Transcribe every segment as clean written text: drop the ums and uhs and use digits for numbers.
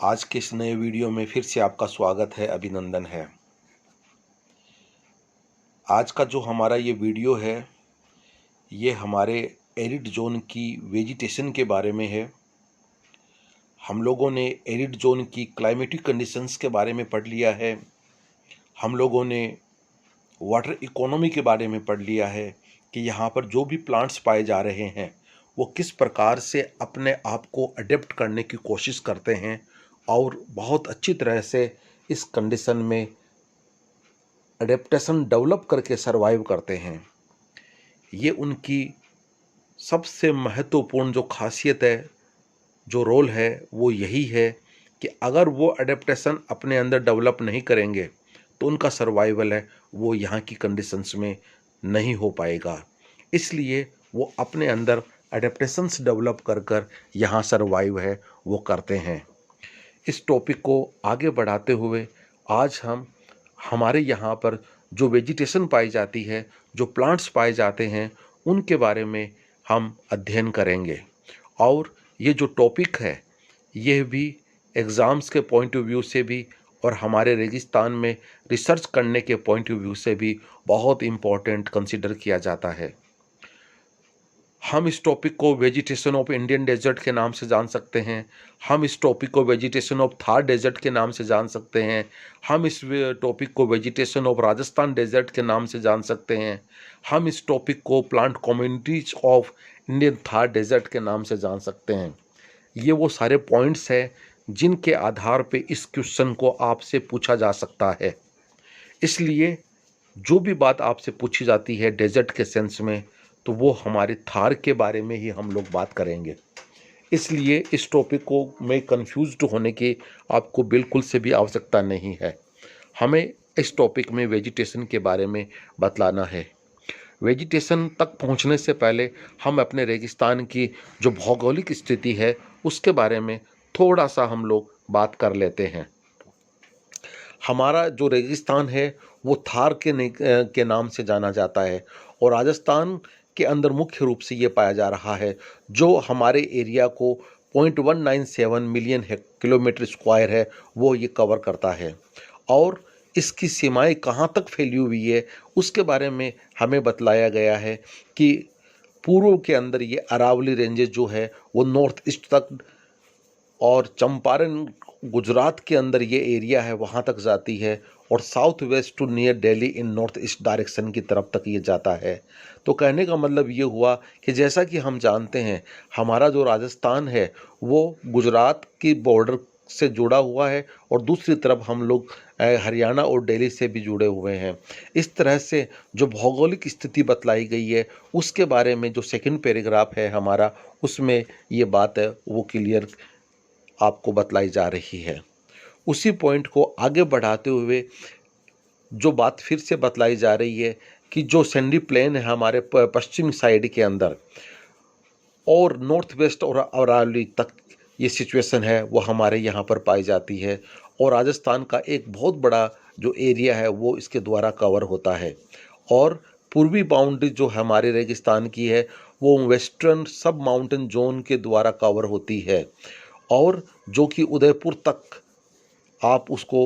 आज के इस नए वीडियो में फिर से आपका स्वागत है, अभिनंदन है। आज का जो हमारा ये वीडियो है ये हमारे एरिड जोन की वेजिटेशन के बारे में है। हम लोगों ने एरिड जोन की क्लाइमेटिक कंडीशंस के बारे में पढ़ लिया है। हम लोगों ने वाटर इकोनॉमी के बारे में पढ़ लिया है कि यहाँ पर जो भी प्लांट्स पाए जा रहे हैं वो किस प्रकार से अपने आप को अडेप्ट करने की कोशिश करते हैं और बहुत अच्छी तरह से इस कंडीशन में अडेप्टेशन डेवलप करके सरवाइव करते हैं। ये उनकी सबसे महत्वपूर्ण जो खासियत है, जो रोल है, वो यही है कि अगर वो अडेप्टेशन अपने अंदर डेवलप नहीं करेंगे तो उनका सर्वाइवल है वो यहाँ की कंडीशंस में नहीं हो पाएगा। इसलिए वो अपने अंदर अडेप्टेशंस डेवलप कर कर यहाँ सर्वाइव है वो करते हैं। इस टॉपिक को आगे बढ़ाते हुए आज हम हमारे यहाँ पर जो वेजिटेशन पाई जाती है, जो प्लांट्स पाए जाते हैं, उनके बारे में हम अध्ययन करेंगे। और ये जो टॉपिक है यह भी एग्ज़ाम्स के पॉइंट ऑफ व्यू से भी और हमारे रेगिस्तान में रिसर्च करने के पॉइंट ऑफ व्यू से भी बहुत इम्पोर्टेंट कंसिडर किया जाता है। हम इस टॉपिक को वेजिटेशन ऑफ इंडियन डेजर्ट के नाम से जान सकते हैं। हम इस टॉपिक को वेजिटेशन ऑफ थार डेजर्ट के नाम से जान सकते हैं। हम इस टॉपिक को वेजिटेशन ऑफ राजस्थान डेजर्ट के नाम से जान सकते हैं। हम इस टॉपिक को plant communities of Indian Thar desert के नाम से जान सकते हैं। ये वो सारे पॉइंट्स हैं जिनके आधार पे इस क्वेश्चन को आपसे पूछा जा सकता है। इसलिए जो भी बात आपसे पूछी जाती है डेजर्ट के सेंस में, तो वो हमारे थार के बारे में ही हम लोग बात करेंगे। इसलिए इस टॉपिक को में कंफ्यूज्ड होने की आपको बिल्कुल से भी आवश्यकता नहीं है। हमें इस टॉपिक में वेजिटेशन के बारे में बतलाना है। वेजिटेशन तक पहुंचने से पहले हम अपने रेगिस्तान की जो भौगोलिक स्थिति है उसके बारे में थोड़ा सा हम लोग बात कर लेते हैं। हमारा जो रेगिस्तान है वो थार के नाम से जाना जाता है और राजस्थान के अंदर मुख्य रूप से ये पाया जा रहा है, जो हमारे एरिया को 0.197 मिलियन किलोमीटर स्क्वायर है वो ये कवर करता है। और इसकी सीमाएं कहाँ तक फैली हुई है उसके बारे में हमें बतलाया गया है कि पूर्व के अंदर ये अरावली रेंजेस जो है वो नॉर्थ ईस्ट तक और चंपारण गुजरात के अंदर ये एरिया है वहाँ तक जाती है और south west to near Delhi in north east direction की तरफ तक ये जाता है। तो कहने का मतलब ये हुआ कि जैसा कि हम जानते हैं हमारा जो राजस्थान है वो गुजरात की बॉर्डर से जुड़ा हुआ है और दूसरी तरफ हम लोग हरियाणा और दिल्ली से भी जुड़े हुए हैं। इस तरह से जो भौगोलिक स्थिति बतलाई गई है उसके बारे में जो सेकंड पैराग्राफ है हमारा, उसमें ये बात है वो क्लियर आपको बतलाई जा रही है। उसी पॉइंट को आगे बढ़ाते हुए जो बात फिर से बतलाई जा रही है कि जो सैंडी प्लेन है हमारे पश्चिम साइड के अंदर और नॉर्थ वेस्ट और अरावली तक ये सिचुएशन है वो हमारे यहाँ पर पाई जाती है और राजस्थान का एक बहुत बड़ा जो एरिया है वो इसके द्वारा कवर होता है। और पूर्वी बाउंड्री जो हमारे रेगिस्तान की है वो वेस्टर्न सब माउंटेन जोन के द्वारा कवर होती है और जो कि उदयपुर तक आप उसको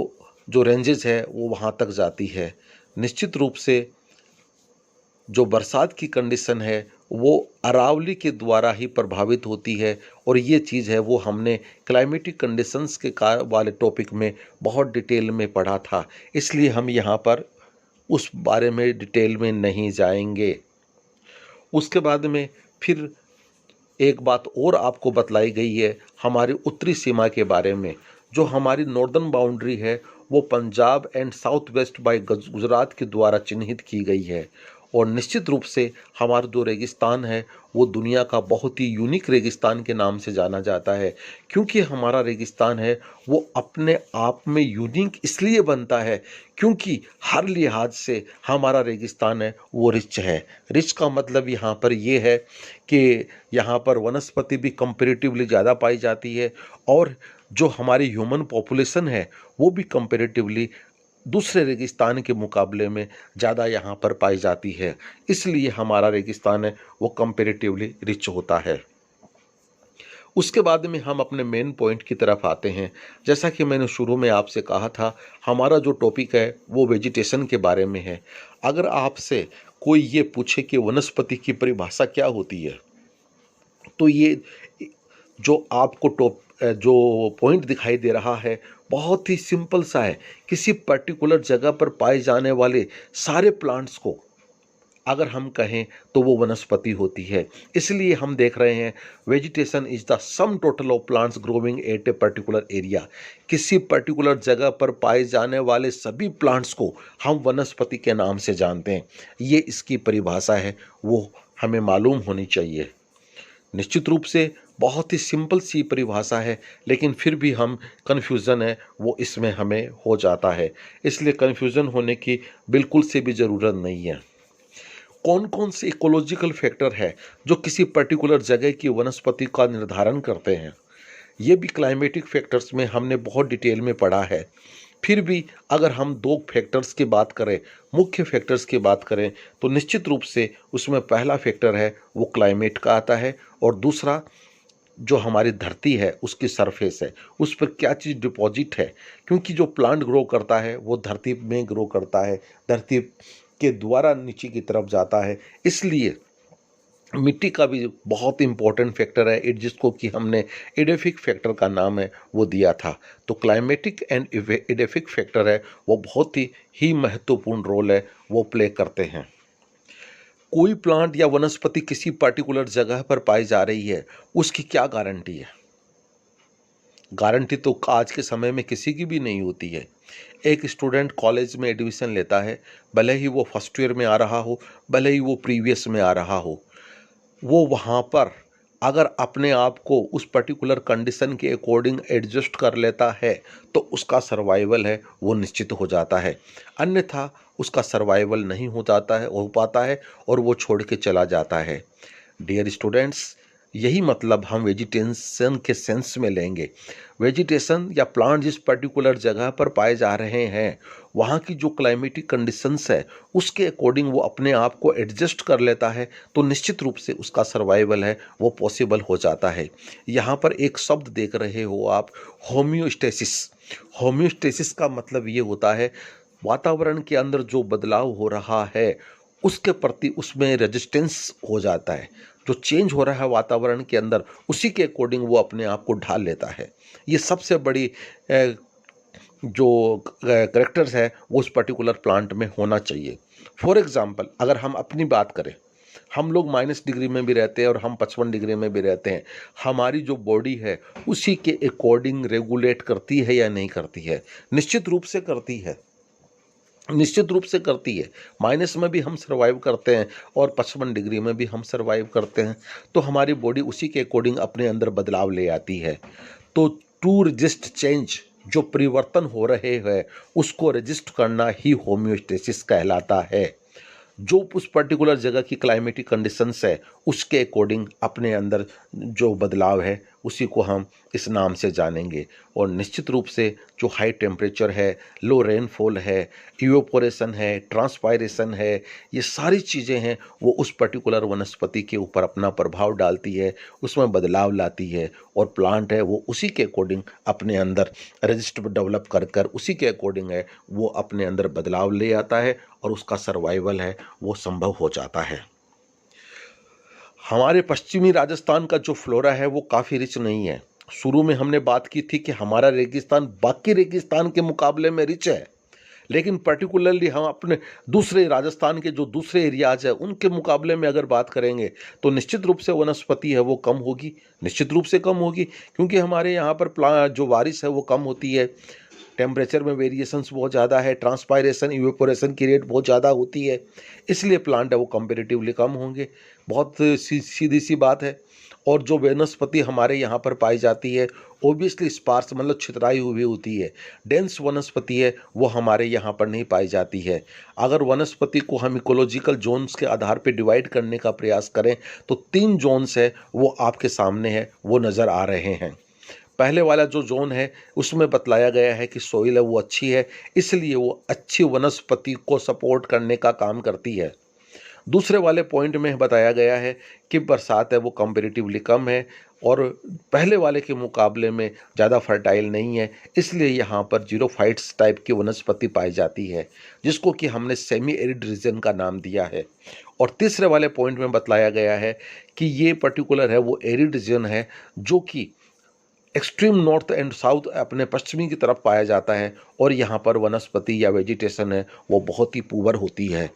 जो रेंजेस है वो वहाँ तक जाती है। निश्चित रूप से जो बरसात की कंडीशन है वो अरावली के द्वारा ही प्रभावित होती है और ये चीज़ है वो हमने क्लाइमेटिक कंडीशंस के वाले टॉपिक में बहुत डिटेल में पढ़ा था, इसलिए हम यहाँ पर उस बारे में डिटेल में नहीं जाएंगे। उसके बाद में फिर एक बात और आपको बतलाई गई है हमारी उत्तरी सीमा के बारे में। जो हमारी नॉर्दर्न बाउंड्री है वो Punjab and south west by Gujarat के द्वारा चिन्हित की गई है और निश्चित रूप से हमारा जो रेगिस्तान है वो दुनिया का बहुत ही यूनिक रेगिस्तान के नाम से जाना जाता है, क्योंकि हमारा रेगिस्तान है वो अपने आप में यूनिक इसलिए बनता है क्योंकि हर लिहाज से हमारा रेगिस्तान है वो रिच है। रिच का मतलब यहाँ पर ये है कि यहाँ पर वनस्पति भी कंपेरेटिवली ज़्यादा पाई जाती है और जो हमारी ह्यूमन पॉपुलेशन है वो भी कंपेरेटिवली दूसरे रेगिस्तान के मुकाबले में ज़्यादा यहाँ पर पाई जाती है। इसलिए हमारा रेगिस्तान है वो कंपेरेटिवली रिच होता है। उसके बाद में हम अपने मेन पॉइंट की तरफ आते हैं। जैसा कि मैंने शुरू में आपसे कहा था, हमारा जो टॉपिक है वो वेजिटेशन के बारे में है। अगर आपसे कोई ये पूछे कि वनस्पति की परिभाषा क्या होती है, तो ये जो आपको जो पॉइंट दिखाई दे रहा है बहुत ही सिंपल सा है। किसी पर्टिकुलर जगह पर पाए जाने वाले सारे प्लांट्स को अगर हम कहें तो वो वनस्पति होती है। इसलिए हम देख रहे हैं vegetation is the sum total of plants growing at a particular area. किसी पर्टिकुलर जगह पर पाए जाने वाले सभी प्लांट्स को हम वनस्पति के नाम से जानते हैं। ये इसकी परिभाषा है, वो हमें मालूम होनी चाहिए। निश्चित रूप से बहुत ही सिंपल सी परिभाषा है, लेकिन फिर भी हम कन्फ्यूज़न है वो इसमें हमें हो जाता है। इसलिए कन्फ्यूज़न होने की बिल्कुल से भी ज़रूरत नहीं है। कौन कौन से इकोलॉजिकल फैक्टर है जो किसी पर्टिकुलर जगह की वनस्पति का निर्धारण करते हैं, ये भी क्लाइमेटिक फैक्टर्स में हमने बहुत डिटेल में पढ़ा है। फिर भी अगर हम दो फैक्टर्स की बात करें, मुख्य फैक्टर्स की बात करें, तो निश्चित रूप से उसमें पहला फैक्टर है वो क्लाइमेट का आता है, और दूसरा जो हमारी धरती है उसकी सरफेस है, उस पर क्या चीज़ डिपॉजिट है। क्योंकि जो प्लांट ग्रो करता है वो धरती में ग्रो करता है, धरती के द्वारा नीचे की तरफ जाता है। इसलिए मिट्टी का भी बहुत इंपॉर्टेंट फैक्टर है, जिसको कि हमने एडेफिक फैक्टर का नाम है वो दिया था। तो क्लाइमेटिक एंड एडेफिक फैक्टर है वो बहुत ही महत्वपूर्ण रोल है वो प्ले करते हैं। कोई प्लांट या वनस्पति किसी पर्टिकुलर जगह पर पाई जा रही है, उसकी क्या गारंटी है? गारंटी तो आज के समय में किसी की भी नहीं होती है। एक स्टूडेंट कॉलेज में एडमिशन लेता है, भले ही वो फर्स्ट ईयर में आ रहा हो, भले ही वो प्रीवियस में आ रहा हो, वो वहाँ पर अगर अपने आप को उस पर्टिकुलर कंडीशन के अकॉर्डिंग एडजस्ट कर लेता है तो उसका सर्वाइवल है वो निश्चित हो जाता है। अन्यथा उसका सर्वाइवल नहीं हो पाता है और वो छोड़ के चला जाता है। डियर स्टूडेंट्स, यही मतलब हम वेजिटेशन के सेंस में लेंगे। वेजिटेशन या प्लांट जिस पर्टिकुलर जगह पर पाए जा रहे हैं, वहाँ की जो क्लाइमेटिक कंडीशंस है उसके अकॉर्डिंग वो अपने आप को एडजस्ट कर लेता है, तो निश्चित रूप से उसका सर्वाइवल है वो पॉसिबल हो जाता है। यहाँ पर एक शब्द देख रहे हो आप, होम्योस्टेसिस। होम्योस्टेसिस का मतलब ये होता है वातावरण के अंदर जो बदलाव हो रहा है उसके प्रति उसमें रेजिस्टेंस हो जाता है। जो चेंज हो रहा है वातावरण के अंदर उसी के अकॉर्डिंग वो अपने आप को ढाल लेता है। ये सबसे बड़ी जो करेक्टर्स है वो उस पर्टिकुलर प्लांट में होना चाहिए। फॉर एग्जांपल अगर हम अपनी बात करें, हम लोग -डिग्री में भी रहते हैं और हम 55 डिग्री में भी रहते हैं। हमारी जो बॉडी है उसी के अकॉर्डिंग रेगुलेट करती है या नहीं करती है? निश्चित रूप से करती है, निश्चित रूप से करती है। माइनस में भी हम सर्वाइव करते हैं और 55 डिग्री में भी हम सर्वाइव करते हैं। तो हमारी बॉडी उसी के अकॉर्डिंग अपने अंदर बदलाव ले आती है। तो टू रजिस्ट चेंज, जो परिवर्तन हो रहे हैं उसको रजिस्ट करना ही होम्योस्टेसिस कहलाता है। जो उस पर्टिकुलर जगह की क्लाइमेटिक कंडीशंस है उसके अकॉर्डिंग अपने अंदर जो बदलाव है उसी को हम इस नाम से जानेंगे। और निश्चित रूप से जो हाई टेम्परेचर है, लो रेनफॉल है, इवेपोरेशन है, ट्रांसपायरेशन है, ये सारी चीज़ें हैं वो उस पर्टिकुलर वनस्पति के ऊपर अपना प्रभाव डालती है, उसमें बदलाव लाती है। और प्लांट है वो उसी के अकॉर्डिंग अपने अंदर रजिस्टर डेवलप कर कर उसी के अकॉर्डिंग है वो अपने अंदर बदलाव ले आता है और उसका सर्वाइवल है वो संभव हो जाता है। हमारे पश्चिमी राजस्थान का जो फ्लोरा है वो काफ़ी रिच नहीं है। शुरू में हमने बात की थी कि हमारा रेगिस्तान बाकी रेगिस्तान के मुकाबले में रिच है, लेकिन पर्टिकुलरली हम अपने दूसरे राजस्थान के जो दूसरे एरियाज है उनके मुकाबले में अगर बात करेंगे तो निश्चित रूप से वनस्पति है वो कम होगी, निश्चित रूप से कम होगी। क्योंकि हमारे यहाँ पर जो बारिश है वो कम होती है, टेम्परेचर में वेरिएशंस बहुत ज़्यादा है, ट्रांसपायरेशन इवेपोरेशन की रेट बहुत ज़्यादा होती है, इसलिए प्लांट है वो कंपेरेटिवली कम होंगे। बहुत सीधी सी बात है। और जो वनस्पति हमारे यहाँ पर पाई जाती है ओबियसली स्पार्स मतलब छितराई हुई होती है, डेंस वनस्पति है वो हमारे यहाँ पर नहीं पाई जाती है। अगर वनस्पति को हम इकोलॉजिकल जोन्स के आधार पर डिवाइड करने का प्रयास करें तो 3 जोन्स है वो आपके सामने है वो नज़र आ रहे हैं। पहले वाला जो जोन है उसमें बतलाया गया है कि सोइल है वो अच्छी है, इसलिए वो अच्छी वनस्पति को सपोर्ट करने का काम करती है। दूसरे वाले पॉइंट में बताया गया है कि बरसात है वो कंपेरेटिवली कम है और पहले वाले के मुकाबले में ज़्यादा फर्टाइल नहीं है, इसलिए यहाँ पर जीरोफाइट्स टाइप की वनस्पति पाई जाती है, जिसको कि हमने सेमी एरिड रीजन का नाम दिया है। और तीसरे वाले पॉइंट में बतलाया गया है कि ये पर्टिकुलर है वो एरिड रीजन है जो कि एक्सट्रीम नॉर्थ एंड साउथ अपने पश्चिमी की तरफ पाया जाता है, और यहाँ पर वनस्पति या वेजिटेशन है वो बहुत ही पुअर होती है।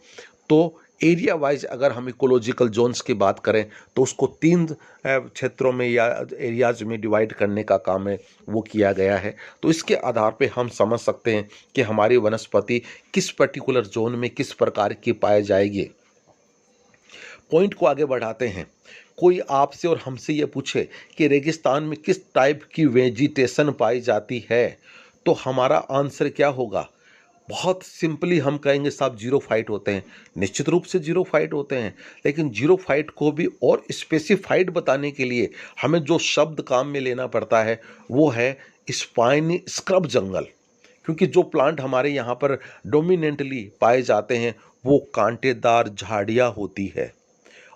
तो एरिया वाइज अगर हम इकोलॉजिकल जोन्स की बात करें तो उसको 3 क्षेत्रों में या एरियाज में डिवाइड करने का काम है वो किया गया है। तो इसके आधार पे हम समझ सकते हैं कि हमारी वनस्पति किस पर्टिकुलर जोन में किस प्रकार की पाई जाएगी। पॉइंट को आगे बढ़ाते हैं। कोई आपसे और हमसे ये पूछे कि रेगिस्तान में किस टाइप की वेजिटेशन पाई जाती है, तो हमारा आंसर क्या होगा? बहुत सिंपली हम कहेंगे साहब जीरोफाइट होते हैं। निश्चित रूप से जीरोफाइट होते हैं, लेकिन जीरोफाइट को भी और स्पेसिफाइड बताने के लिए हमें जो शब्द काम में लेना पड़ता है वो है स्पाइनी स्क्रब जंगल, क्योंकि जो प्लांट हमारे यहाँ पर डोमिनेंटली पाए जाते हैं वो कांटेदार झाड़ियाँ होती है,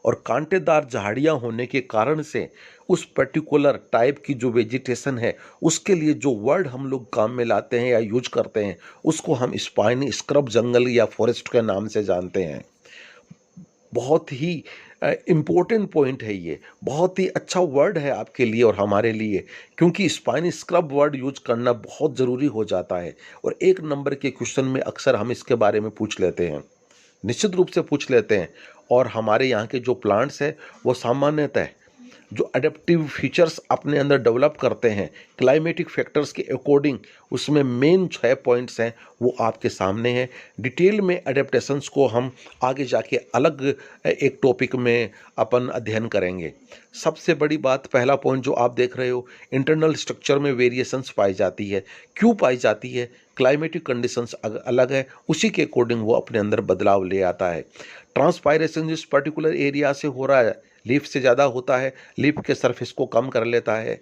और कांटेदार झाड़ियाँ होने के कारण से उस पर्टिकुलर टाइप की जो वेजिटेशन है उसके लिए जो वर्ड हम लोग काम में लाते हैं या यूज करते हैं उसको हम स्पाइनी स्क्रब जंगल या फॉरेस्ट के नाम से जानते हैं। बहुत ही इम्पोर्टेंट पॉइंट है ये, बहुत ही अच्छा वर्ड है आपके लिए और हमारे लिए, क्योंकि स्पाइनी स्क्रब वर्ड यूज करना बहुत ज़रूरी हो जाता है, और 1 नंबर के क्वेश्चन में अक्सर हम इसके बारे में पूछ लेते हैं, निश्चित रूप से पूछ लेते हैं। और हमारे यहाँ के जो प्लांट्स हैं वो सामान्यतः जो अडेप्टिव फीचर्स अपने अंदर डेवलप करते हैं क्लाइमेटिक फैक्टर्स के अकॉर्डिंग, उसमें मेन 6 पॉइंट्स हैं वो आपके सामने हैं। डिटेल में अडेप्टेशंस को हम आगे जाके अलग एक टॉपिक में अपन अध्ययन करेंगे। सबसे बड़ी बात, पहला पॉइंट जो आप देख रहे हो, इंटरनल स्ट्रक्चर में वेरिएशंस पाई जाती है। क्यों पाई जाती है? क्लाइमेटिक कंडीशंस अलग है, उसी के अकॉर्डिंग वो अपने अंदर बदलाव ले आता है। ट्रांसपायरेशन जिस पर्टिकुलर एरिया से हो रहा है लीफ से ज़्यादा होता है, लीफ के सरफेस को कम कर लेता है।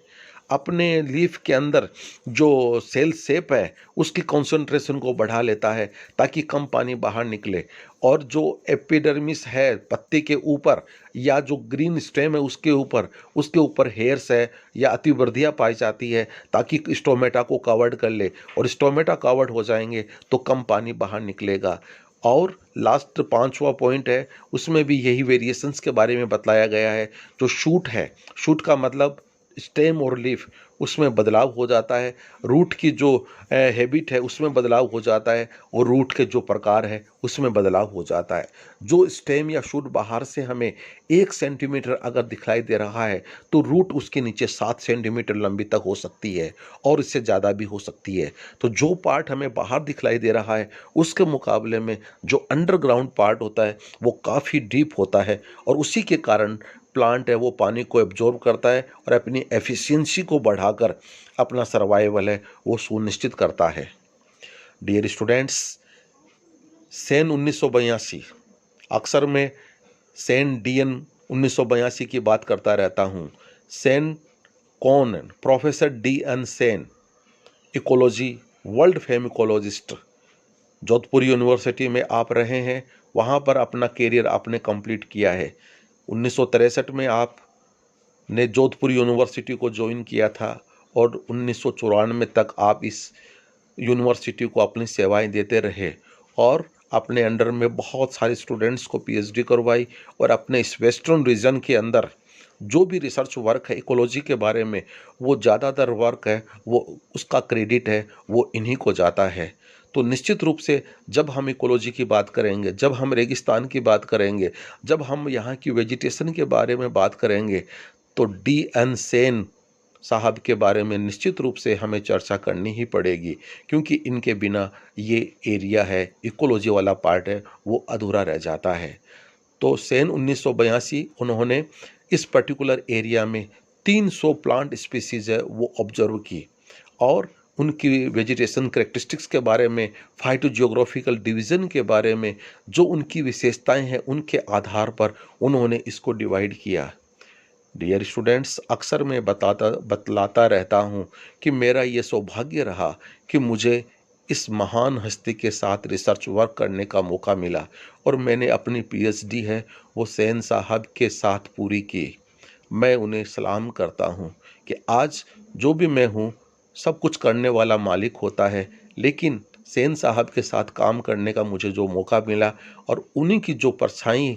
अपने लीफ के अंदर जो सेल शेप है उसकी कॉन्सेंट्रेशन को बढ़ा लेता है ताकि कम पानी बाहर निकले, और जो एपिडर्मिस है पत्ते के ऊपर या जो ग्रीन स्टेम है उसके ऊपर हेयर्स है या अतिवृद्धियाँ पाई जाती है ताकि स्टोमेटा को कवर्ड कर ले, और स्टोमेटा कवर्ड हो जाएंगे तो कम पानी बाहर निकलेगा। और लास्ट 5वां पॉइंट है, उसमें भी यही वेरिएशंस के बारे में बतलाया गया है। जो शूट है, शूट का मतलब स्टेम और लीफ, उसमें बदलाव हो जाता है। रूट की जो हैबिट है उसमें बदलाव हो जाता है, और रूट के जो प्रकार है उसमें बदलाव हो जाता है। जो स्टेम या शूट बाहर से हमें 1 सेंटीमीटर अगर दिखलाई दे रहा है तो रूट उसके नीचे 7 सेंटीमीटर लंबी तक हो सकती है, और इससे ज़्यादा भी हो सकती है। तो जो पार्ट हमें बाहर दिखलाई दे रहा है उसके मुकाबले में जो अंडरग्राउंड पार्ट होता है वो काफ़ी डीप होता है, और उसी के कारण प्लांट है वो पानी को एब्जॉर्ब करता है और अपनी एफिशिएंसी को बढ़ाकर अपना सर्वाइवल है वो सुनिश्चित करता है। डियर स्टूडेंट्स, सेन 1982, अक्सर मैं सेन डीएन 1982 की बात करता रहता हूँ। सेन कौन? Professor DN Sen, ecology world fame ecologist, Jodhpur university में आप रहे हैं, वहाँ पर अपना करियर आपने कंप्लीट किया है। 1963 में आपने जोधपुर यूनिवर्सिटी को ज्वाइन किया था, और 1994 तक आप इस यूनिवर्सिटी को अपनी सेवाएं देते रहे, और अपने अंडर में बहुत सारे स्टूडेंट्स को पीएचडी करवाई, और अपने इस वेस्टर्न रीजन के अंदर जो भी रिसर्च वर्क है इकोलॉजी के बारे में, वो ज़्यादातर वर्क है वो उसका क्रेडिट है वो इन्हीं को जाता है। तो निश्चित रूप से जब हम इकोलॉजी की बात करेंगे, जब हम रेगिस्तान की बात करेंगे, जब हम यहाँ की वेजिटेशन के बारे में बात करेंगे, तो डीएन सेन साहब के बारे में निश्चित रूप से हमें चर्चा करनी ही पड़ेगी, क्योंकि इनके बिना ये एरिया है इकोलॉजी वाला पार्ट है वो अधूरा रह जाता है। तो सेन 1982 उन्होंने इस पर्टिकुलर एरिया में 300 प्लांट स्पीसीज है वो ऑब्जर्व की, और उनकी वेजिटेशन करेक्टरिस्टिक्स के बारे में, फाइटोजियोग्राफिकल डिवीज़न के बारे में, जो उनकी विशेषताएं हैं उनके आधार पर उन्होंने इसको डिवाइड किया। डियर स्टूडेंट्स, अक्सर मैं बतलाता रहता हूँ कि मेरा ये सौभाग्य रहा कि मुझे इस महान हस्ती के साथ रिसर्च वर्क करने का मौका मिला, और मैंने अपनी पीएचडी है वो सेन साहब के साथ पूरी की। मैं उन्हें सलाम करता हूँ कि आज जो भी मैं हूँ, सब कुछ करने वाला मालिक होता है, लेकिन सेन साहब के साथ काम करने का मुझे जो मौका मिला और उन्हीं की जो परछाई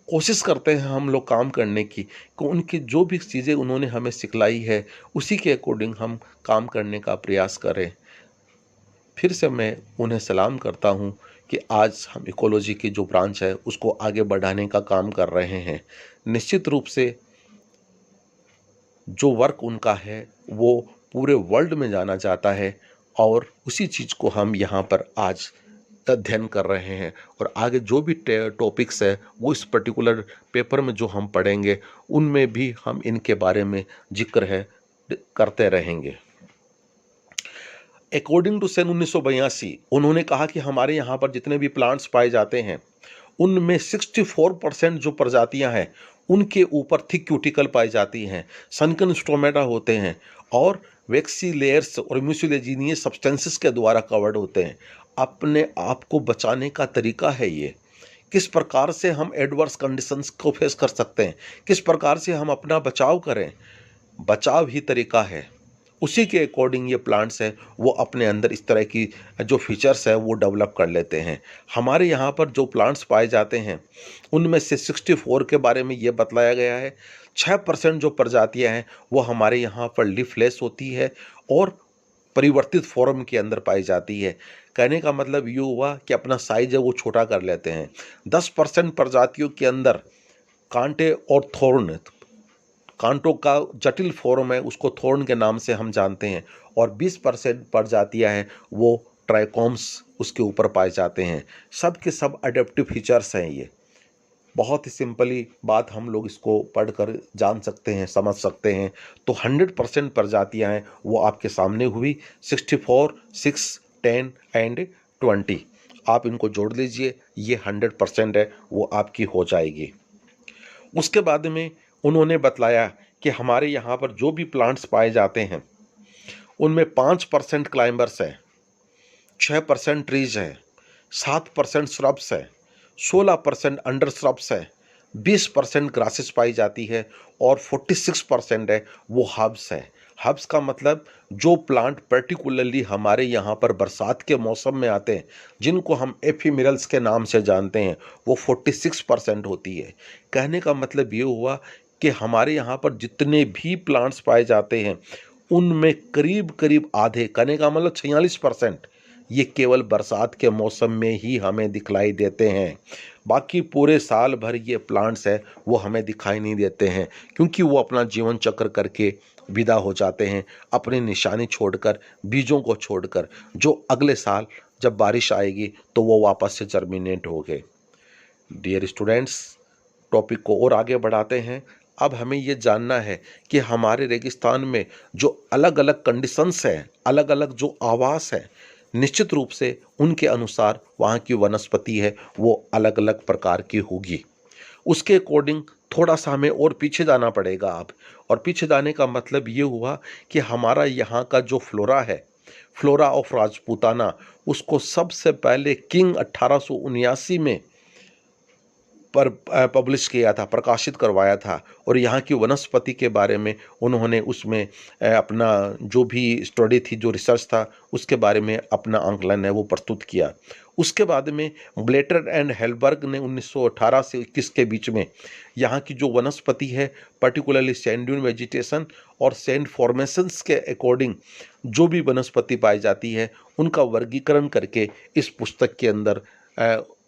कोशिश करते हैं हम लोग काम करने की, कि उनकी जो भी चीज़ें उन्होंने हमें सिखलाई है उसी के अकॉर्डिंग हम काम करने का प्रयास करें। फिर से मैं उन्हें सलाम करता हूँ कि आज हम इकोलॉजी की जो ब्रांच है उसको आगे बढ़ाने का काम कर रहे हैं। निश्चित रूप से जो वर्क उनका है वो पूरे वर्ल्ड में जाना जाता है और उसी चीज़ को हम यहाँ पर आज अध्ययन कर रहे हैं। और आगे जो भी टॉपिक्स है वो इस पर्टिकुलर पेपर में जो हम पढ़ेंगे उनमें भी हम इनके बारे में जिक्र है करते रहेंगे। अकॉर्डिंग टू सन 1982 उन्होंने कहा कि हमारे यहाँ पर जितने भी प्लांट्स पाए जाते हैं उनमें 64% जो प्रजातियां हैं उनके ऊपर थिक क्यूटिकल पाई जाती हैं, सनकन स्टोमेटा होते हैं और वैक्सी लेयर्स और म्यूसिलेजिनियस सब्सटेंसेस के द्वारा कवर्ड होते हैं। अपने आप को बचाने का तरीका है ये, किस प्रकार से हम एडवर्स कंडीशंस को फेस कर सकते हैं, किस प्रकार से हम अपना बचाव करें, बचाव ही तरीका है। उसी के अकॉर्डिंग ये प्लांट्स हैं वो अपने अंदर इस तरह की जो फीचर्स है वो डेवलप कर लेते हैं। हमारे यहाँ पर जो प्लांट्स पाए जाते हैं उनमें से 64 के बारे में ये बतलाया गया है। 6% जो प्रजातियाँ हैं वो हमारे यहाँ पर लीफलेस होती है और परिवर्तित फॉर्म के अंदर पाई जाती है। कहने का मतलब ये हुआ कि अपना साइज है वो छोटा कर लेते हैं। 10% प्रजातियों के अंदर कांटे और थॉर्न, कांटों का जटिल फॉर्म है उसको थॉर्न के नाम से हम जानते हैं, और 20% प्रजातियां हैं वो ट्राइकोम्स उसके ऊपर पाए जाते हैं। सब के सब अडेप्टिव फीचर्स हैं। ये बहुत ही सिंपली बात हम लोग इसको पढ़कर जान सकते हैं, समझ सकते हैं। तो 100% प्रजातियां हैं वो आपके सामने हुई। 64, 6, 10 एंड 20 आप इनको जोड़ लीजिए, ये 100% है वो आपकी हो जाएगी। उसके बाद में उन्होंने बतलाया कि हमारे यहाँ पर जो भी प्लांट्स पाए जाते हैं उनमें 5% क्लाइंबर्स है, 6% ट्रीज है, 7% श्रब्स है, 16% अंडर श्रब्स है, 20% ग्रासेस पाई जाती है और 46% है वो हर्ब्स है। हर्ब्स का मतलब जो प्लांट पर्टिकुलरली हमारे यहाँ पर बरसात के मौसम में आते हैं, जिनको हम एफिमेरल्स के नाम से जानते हैं, वो 46% होती है। कहने का मतलब ये हुआ कि हमारे यहाँ पर जितने भी प्लांट्स पाए जाते हैं उनमें करीब करीब आधे, कहने का मतलब 46%, ये केवल बरसात के मौसम में ही हमें दिखलाई देते हैं। बाकी पूरे साल भर ये प्लांट्स है वो हमें दिखाई नहीं देते हैं, क्योंकि वो अपना जीवन चक्र करके विदा हो जाते हैं, अपनी निशानी छोड़कर, बीजों को छोड़कर, जो अगले साल जब बारिश आएगी तो वो वापस से जर्मिनेट हो गए। डियर स्टूडेंट्स, टॉपिक को और आगे बढ़ाते हैं। अब हमें ये जानना है कि हमारे रेगिस्तान में जो अलग अलग कंडीशंस हैं, अलग अलग जो आवास है, निश्चित रूप से उनके अनुसार वहाँ की वनस्पति है वो अलग अलग प्रकार की होगी। उसके अकॉर्डिंग थोड़ा सा हमें और पीछे जाना पड़ेगा अब। और पीछे जाने का मतलब ये हुआ कि हमारा यहाँ का जो फ्लोरा है, फ्लोरा ऑफ राजपूताना, उसको सबसे पहले किंग 1879 में पर पब्लिश किया था, प्रकाशित करवाया था। और यहाँ की वनस्पति के बारे में उन्होंने उसमें अपना जो भी स्टडी थी, जो रिसर्च था, उसके बारे में अपना आंकलन है वो प्रस्तुत किया। उसके बाद में ब्लेटर एंड हेलबर्ग ने 1918 से 21 के बीच में यहाँ की जो वनस्पति है, पर्टिकुलरली सैंड ड्यून वेजिटेशन और सैंड फॉर्मेशंस के अकॉर्डिंग जो भी वनस्पति पाई जाती है उनका वर्गीकरण करके इस पुस्तक के अंदर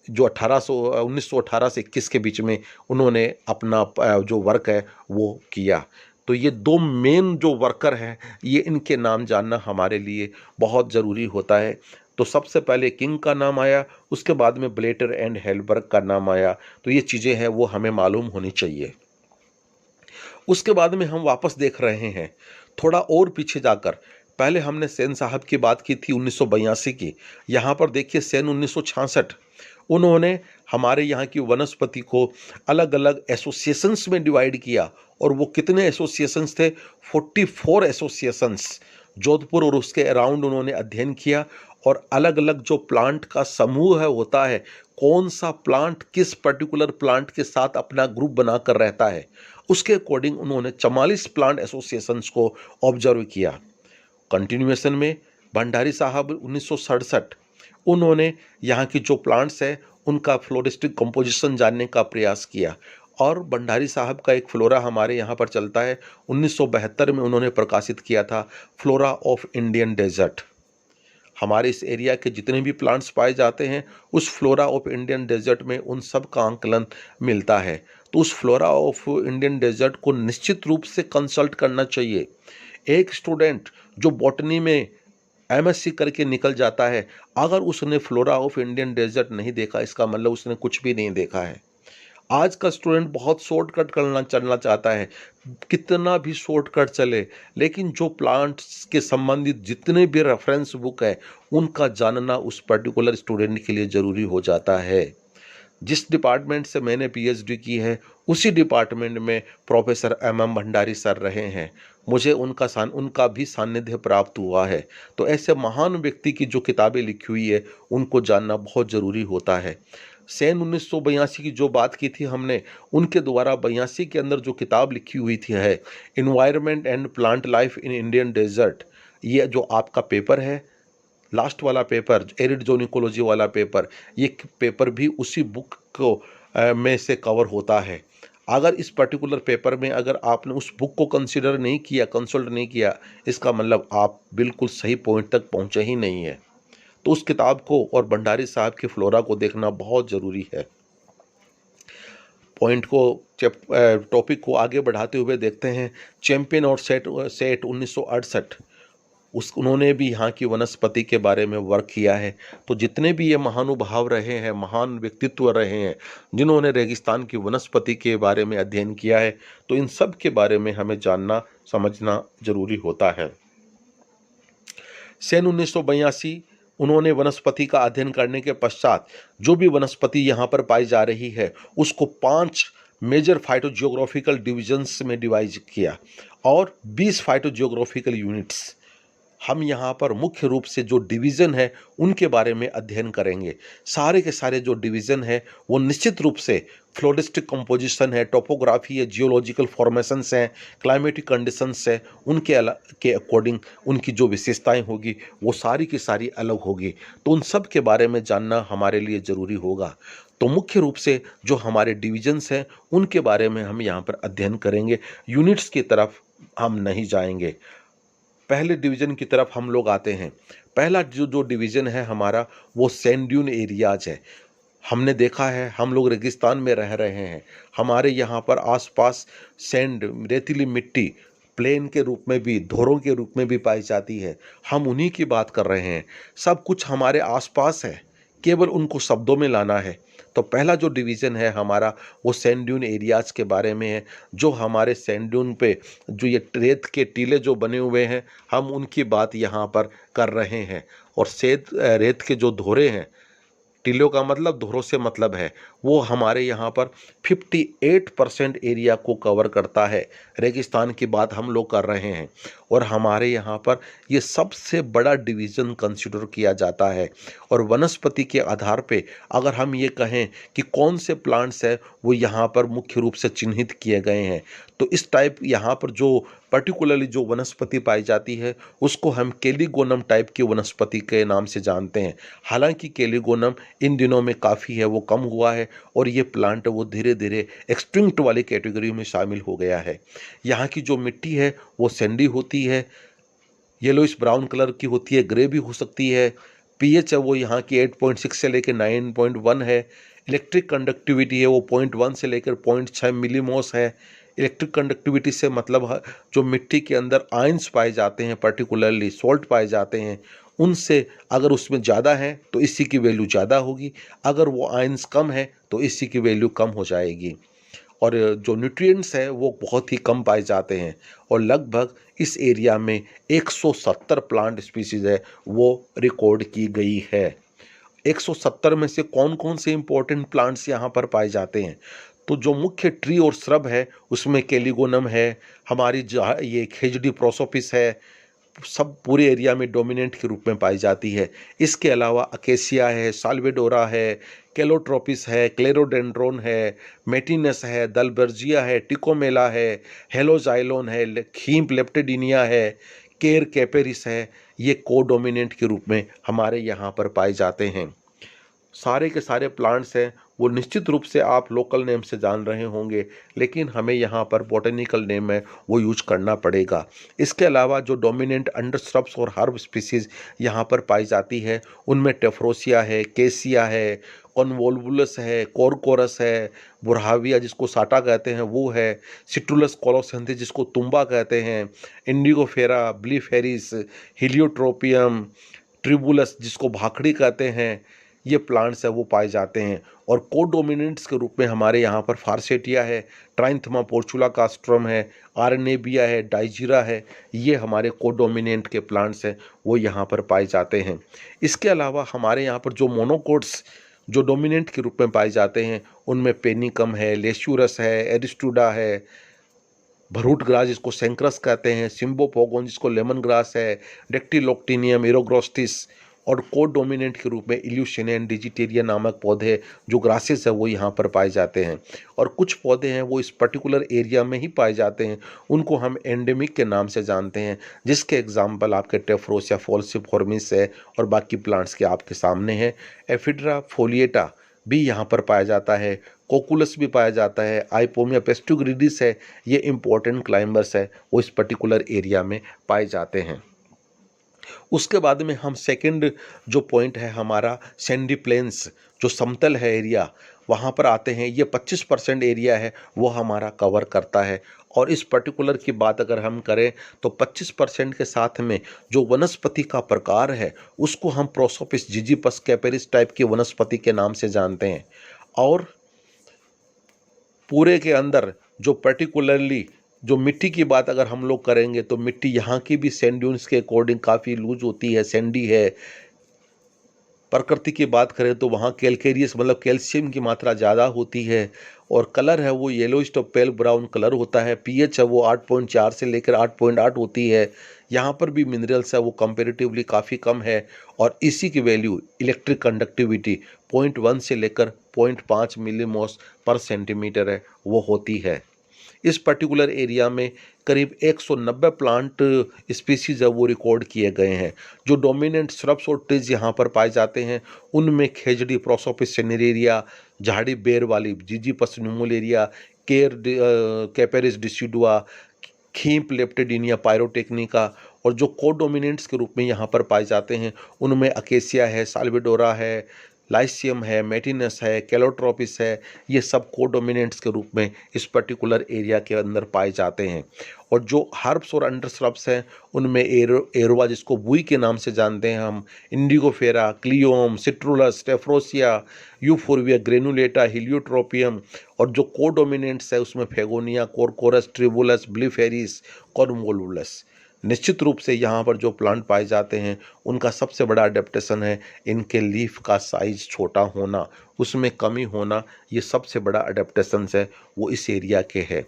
जो 1918 से 21 के बीच में उन्होंने अपना जो वर्क है वो किया। तो ये दो मेन जो वर्कर हैं, ये इनके नाम जानना हमारे लिए बहुत ज़रूरी होता है। तो सबसे पहले किंग का नाम आया, उसके बाद में ब्लेटर एंड हेलबर्ग का नाम आया। तो ये चीज़ें हैं वो हमें मालूम होनी चाहिए। उसके बाद में हम वापस देख रहे हैं थोड़ा और पीछे जाकर। पहले हमने सेन साहब की बात की थी 1982 की। यहाँ पर देखिए सेन 1966, उन्होंने हमारे यहाँ की वनस्पति को अलग अलग एसोसिएशंस में डिवाइड किया। और वो कितने एसोसिएशंस थे? 44 एसोसिएशंस जोधपुर और उसके अराउंड उन्होंने अध्ययन किया। और अलग अलग जो प्लांट का समूह है होता है, कौन सा प्लांट किस पर्टिकुलर प्लांट के साथ अपना ग्रुप बनाकर रहता है, उसके अकॉर्डिंग उन्होंने 44 प्लांट एसोसिएशंस को ऑब्जर्व किया। कंटिन्यूएशन में भंडारी साहब 1967 उन्होंने यहाँ की जो प्लांट्स है उनका फ्लोरिस्टिक कंपोजिशन जानने का प्रयास किया, और भंडारी साहब का एक फ्लोरा हमारे यहाँ पर चलता है, 1972 में उन्होंने प्रकाशित किया था, फ्लोरा ऑफ इंडियन डेजर्ट। हमारे इस एरिया के जितने भी प्लांट्स पाए जाते हैं उस फ्लोरा ऑफ इंडियन डेजर्ट में उन सब का आंकलन मिलता है। तो उस फ्लोरा ऑफ इंडियन डेजर्ट को निश्चित रूप से कंसल्ट करना चाहिए। एक स्टूडेंट जो बॉटनी में एमएससी करके निकल जाता है, अगर उसने फ्लोरा ऑफ इंडियन डेजर्ट नहीं देखा, इसका मतलब उसने कुछ भी नहीं देखा है। आज का स्टूडेंट बहुत शॉर्टकट करना चलना चाहता है, कितना भी शॉर्टकट चले, लेकिन जो प्लांट्स के संबंधित जितने भी रेफरेंस बुक है उनका जानना उस पर्टिकुलर स्टूडेंट के लिए ज़रूरी हो जाता है। जिस डिपार्टमेंट से मैंने पीएचडी की है उसी डिपार्टमेंट में प्रोफेसर एम भंडारी सर रहे हैं, मुझे उनका भी सानिध्य प्राप्त हुआ है। तो ऐसे महान व्यक्ति की जो किताबें लिखी हुई है उनको जानना बहुत ज़रूरी होता है। सन 1982 की जो बात की थी हमने, उनके द्वारा 82 के अंदर जो किताब लिखी हुई थी है environment and plant life in Indian desert, ये जो आपका पेपर है, लास्ट वाला पेपर, एरिड जोन इकोलॉजी वाला पेपर, ये पेपर भी उसी बुक को में से कवर होता है। अगर इस पर्टिकुलर पेपर में अगर आपने उस बुक को कंसिडर नहीं किया, कंसल्ट नहीं किया, इसका मतलब आप बिल्कुल सही पॉइंट तक पहुंचे ही नहीं है। तो उस किताब को और भंडारी साहब की फ्लोरा को देखना बहुत ज़रूरी है। पॉइंट को टॉपिक को आगे बढ़ाते हुए देखते हैं। चैंपियन और सेट 1968, उन्होंने भी यहाँ की वनस्पति के बारे में वर्क किया है। तो जितने भी ये महानुभाव रहे हैं, महान व्यक्तित्व रहे हैं जिन्होंने रेगिस्तान की वनस्पति के बारे में अध्ययन किया है, तो इन सब के बारे में हमें जानना समझना जरूरी होता है। सन 1982 उन्होंने वनस्पति का अध्ययन करने के पश्चात जो भी वनस्पति यहाँ पर पाई जा रही है उसको 5 मेजर फाइटोजियोग्राफिकल डिविजन्स में डिवाइड किया और 20 फाइटोजियोग्राफिकल यूनिट्स। हम यहाँ पर मुख्य रूप से जो डिवीज़न है उनके बारे में अध्ययन करेंगे। सारे के सारे जो डिवीज़न है वो निश्चित रूप से फ्लोरिस्टिक कंपोजिशन है, टोपोग्राफी है, जियोलॉजिकल फॉर्मेशंस हैं, क्लाइमेटिक कंडीशंस है, के अकॉर्डिंग उनकी जो विशेषताएं होगी वो सारी की सारी अलग होगी। तो उन सब के बारे में जानना हमारे लिए ज़रूरी होगा। तो मुख्य रूप से जो हमारे डिविजन्स हैं उनके बारे में हम यहाँ पर अध्ययन करेंगे, यूनिट्स की तरफ हम नहीं जाएंगे। पहले डिवीज़न की तरफ हम लोग आते हैं। पहला जो डिवीज़न है हमारा वो सैंड ड्यून एरियाज है। हमने देखा है हम लोग रेगिस्तान में रह रहे हैं, हमारे यहाँ पर आसपास सैंड, रेतीली मिट्टी प्लेन के रूप में भी, धोरों के रूप में भी पाई जाती है। हम उन्हीं की बात कर रहे हैं। सब कुछ हमारे आसपास है, केवल उनको शब्दों में लाना है। तो पहला जो डिवीज़न है हमारा वो सैंड ड्यून एरियाज़ के बारे में है। जो हमारे सैंड ड्यून पे जो ये रेत के टीले जो बने हुए हैं हम उनकी बात यहाँ पर कर रहे हैं। और रेत के जो धोरे हैं, टीलों का मतलब धोरों से मतलब है, वो हमारे यहाँ पर 58% एरिया को कवर करता है। रेगिस्तान की बात हम लोग कर रहे हैं और हमारे यहाँ पर ये सबसे बड़ा डिवीज़न कंसिडर किया जाता है। और वनस्पति के आधार पे अगर हम ये कहें कि कौन से प्लांट्स है वो यहाँ पर मुख्य रूप से चिन्हित किए गए हैं, तो इस टाइप यहाँ पर जो पर्टिकुलरली जो वनस्पति पाई जाती है उसको हम केलिगोनम टाइप की वनस्पति के नाम से जानते हैं। हालांकि केलिगोनम इन दिनों में काफ़ी है वो कम हुआ है और ये प्लांट वो धीरे धीरे एक्सटिंक्ट वाली कैटेगरी में शामिल हो गया है। यहाँ की जो मिट्टी है वो सैंडी होती है, येलोइश ब्राउन कलर की होती है, ग्रे भी हो सकती है। पीएच है वो यहाँ की 8.6 से लेकर 9.1 है। इलेक्ट्रिक कंडक्टिविटी है वो 0.1 से लेकर 0.6 मिलीमोस है। इलेक्ट्रिक कंडक्टिविटी से मतलब जो मिट्टी के अंदर आयंस पाए जाते हैं, पर्टिकुलरली सॉल्ट पाए जाते हैं, उनसे अगर उसमें ज़्यादा है तो इसी की वैल्यू ज़्यादा होगी, अगर वो आयंस कम है तो इसी की वैल्यू कम हो जाएगी। और जो न्यूट्रिएंट्स है वो बहुत ही कम पाए जाते हैं। और लगभग इस एरिया में 170 प्लांट स्पीसीज है वो रिकॉर्ड की गई है। 170 में से कौन कौन से इंपॉर्टेंट प्लांट्स यहाँ पर पाए जाते हैं, तो जो मुख्य ट्री और श्रब है उसमें केलिगोनम है, हमारी ये खेजड़ी प्रोसोपिस है, सब पूरे एरिया में डोमिनेंट के रूप में पाई जाती है। इसके अलावा अकेसिया है, साल्वेडोरा है, केलोट्रोपिस है, क्लेरोडेंड्रोन है, मेटिनस है, दलबर्जिया है, टिकोमेला है, हेलोजाइलोन है, खीम लेप्टेडिनिया है, केर कैपेरिस है। ये कोडोमिनेंट के रूप में हमारे यहाँ पर पाए जाते हैं। सारे के सारे प्लांट्स हैं वो निश्चित रूप से आप लोकल नेम से जान रहे होंगे, लेकिन हमें यहाँ पर बॉटेनिकल नेम है वो यूज करना पड़ेगा। इसके अलावा जो डोमिनेंट अंडरस्ट्रब्स और हर्ब स्पीसीज यहाँ पर पाई जाती है उनमें टेफ्रोसिया है, केसिया है, कॉन्वोल्वुलस है, कोरकोरस है, बुरहाविया जिसको साटा कहते हैं वो है, सिट्रुलस कोलोसेंथिस जिसको तुम्बा कहते हैं, इंडिगोफेरा, ब्लीफेरिस, हिलियोट्रोपियम, ट्रिबुलस जिसको भाखड़ी कहते हैं, ये प्लांट्स है वो पाए जाते हैं। और कोडोमिनेंट्स के रूप में हमारे यहाँ पर फारसेटिया है, ट्राइंथमा पोर्चुला कास्ट्रम है, आर्नेबिया है, डाइजीरा है। ये हमारे कोडोमिनेंट के प्लांट्स हैं वो यहाँ पर पाए जाते हैं। इसके अलावा हमारे यहाँ पर जो मोनोकोट्स जो डोमिनेंट के रूप में पाए जाते हैं उनमें पेनिकम है, लेस्यूरस है, एरिस्टुडा है, भरूट ग्रास जिसको सेंक्रस कहते हैं, सिम्बोपोगोन जिसको लेमन ग्रास है, डेक्टिलोक्टिनियम एरोग्रोस्टिस, और कोडोमिनेंट के रूप में इल्यूशिनियन डिजिटेरिया नामक पौधे जो ग्रासेस है वो यहाँ पर पाए जाते हैं। और कुछ पौधे हैं वो इस पर्टिकुलर एरिया में ही पाए जाते हैं, उनको हम एंडेमिक के नाम से जानते हैं, जिसके एग्जाम्पल आपके टेफ्रोसिया फॉल्सिफॉर्मिस है और बाकी प्लांट्स के आपके सामने हैं। एफिड्रा फोलिएटा भी यहाँ पर पाया जाता है, कोकुलस भी पाया जाता है, आइपोमिया पेस्टुग्रिडिस है। ये इंपॉर्टेंट क्लाइंबर्स है वो इस पर्टिकुलर एरिया में पाए जाते हैं। उसके बाद में हम सेकंड जो पॉइंट है हमारा सैंडी प्लेन्स जो समतल है एरिया, वहाँ पर आते हैं। ये 25% एरिया है वो हमारा कवर करता है। और इस पर्टिकुलर की बात अगर हम करें तो 25% के साथ में जो वनस्पति का प्रकार है उसको हम प्रोसोपिस जिजीपस कैपेरिस टाइप की वनस्पति के नाम से जानते हैं। और पूरे के अंदर जो पर्टिकुलरली जो मिट्टी की बात अगर हम लोग करेंगे तो मिट्टी यहाँ की भी सैंड ड्यून्स के अकॉर्डिंग काफ़ी लूज होती है, सैंडी है। प्रकृति की बात करें तो वहाँ कैल्केरियस मतलब कैल्शियम की मात्रा ज़्यादा होती है। और कलर है वो yellowish to pale brown colour होता है। पीएच है वो 8.4 से लेकर 8.8 होती है। यहाँ पर भी मिनरल्स है वो कंपेरेटिवली काफ़ी कम है। और इसी की वैल्यू इलेक्ट्रिक कंडक्टिविटी 0.1 से लेकर 0.5 मिलीमॉस पर सेंटीमीटर है वो होती है। इस पर्टिकुलर एरिया में करीब 190 प्लांट स्पीसीज है वो रिकॉर्ड किए गए हैं। जो डोमिनेंट श्रब्स और ट्रीज यहाँ पर पाए जाते हैं उनमें खेजड़ी प्रोसोपिस सेनेरेरिया, झाड़ी बेर वाली जिजीपस न्यूमोलेरिया, कैपेरिस डिसिडुआ, खींप लेप्टेडिनिया पायरोटेक्निका। और जो कोडोमिनेंट्स के रूप में यहाँ पर पाए जाते हैं उनमें अकेसिया है, साल्वेडोरा है, लाइसियम है, मेटिनस है, कैलोट्रोपिस है। ये सब कोडोमिनेंट्स के रूप में इस पर्टिकुलर एरिया के अंदर पाए जाते हैं। और जो हर्ब्स और अंडरश्रब्स हैं उनमें एरोवा जिसको बुई के नाम से जानते हैं हम, इंडिगोफेरा, क्लियोम, सिट्रुलस, टेफ्रोसिया, यूफोरविया ग्रेनुलेटा, हिलियोट्रोपियम। और जो कोडोमिनेंट्स है उसमें फेगोनिया, कोरकोरस, ट्रिबुलस, ब्लीफेरिस, कॉर्नवोलुलस। निश्चित रूप से यहाँ पर जो प्लांट पाए जाते हैं उनका सबसे बड़ा अडेप्टेशन है इनके लीफ का साइज छोटा होना, उसमें कमी होना। ये सबसे बड़ा अडेप्टेशन है वो इस एरिया के है।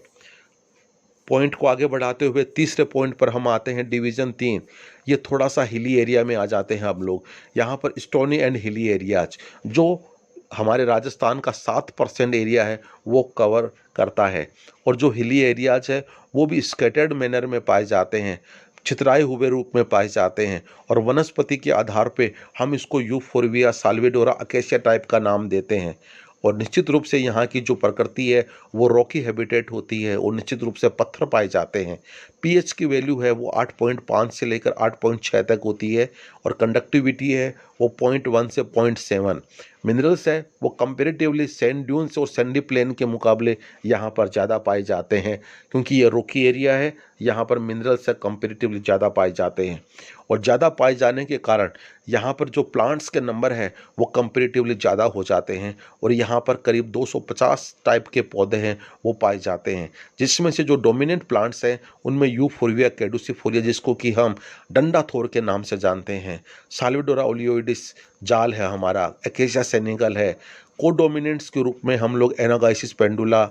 पॉइंट को आगे बढ़ाते हुए तीसरे पॉइंट पर हम आते हैं, डिवीज़न 3। ये थोड़ा सा हिली एरिया में आ जाते हैं हम लोग। यहाँ पर स्टोनी एंड हिली एरियाज जो हमारे राजस्थान का 7% एरिया है वो कवर करता है। और जो हिली एरियाज है वो भी स्कैटर्ड मैनर में पाए जाते हैं, छितराए हुए रूप में पाए जाते हैं। और वनस्पति के आधार पे हम इसको यूफोरविया, साल्वेडोरा, अकेशिया टाइप का नाम देते हैं। और निश्चित रूप से यहाँ की जो प्रकृति है वो रॉकी हैबिटेट होती है और निश्चित रूप से पत्थर पाए जाते हैं। पीएच की वैल्यू है वो 8.5 से लेकर 8.6 तक होती है। और कंडक्टिविटी है वो 0.1 से 0.7। मिनरल्स है वो कंपेरेटिवली सैंड ड्यून्स और सैंडी प्लेन के मुकाबले यहाँ पर ज़्यादा पाए जाते हैं, क्योंकि ये रॉकी एरिया है। यहाँ पर मिनरल्स है कंपेरेटिवली ज़्यादा पाए जाते हैं। और ज़्यादा पाए जाने के कारण यहाँ पर जो प्लांट्स के नंबर है वो कंपेरेटिवली ज़्यादा हो जाते हैं। और यहाँ पर करीब 250 टाइप के पौधे हैं वो पाए जाते हैं, जिसमें से जो डोमिनेंट प्लांट्स हैं उनमें यूफोरविया कैडुसिफोलिया जिसको कि हम डंडा थोर के नाम से जानते हैं, साल्वेडोरा ओलियोइडिस जाल है हमारा, एकेशिया सेनेगल है। कोडोमिनेंट्स के रूप में हम लोग एनागाइसिस पेंडुला,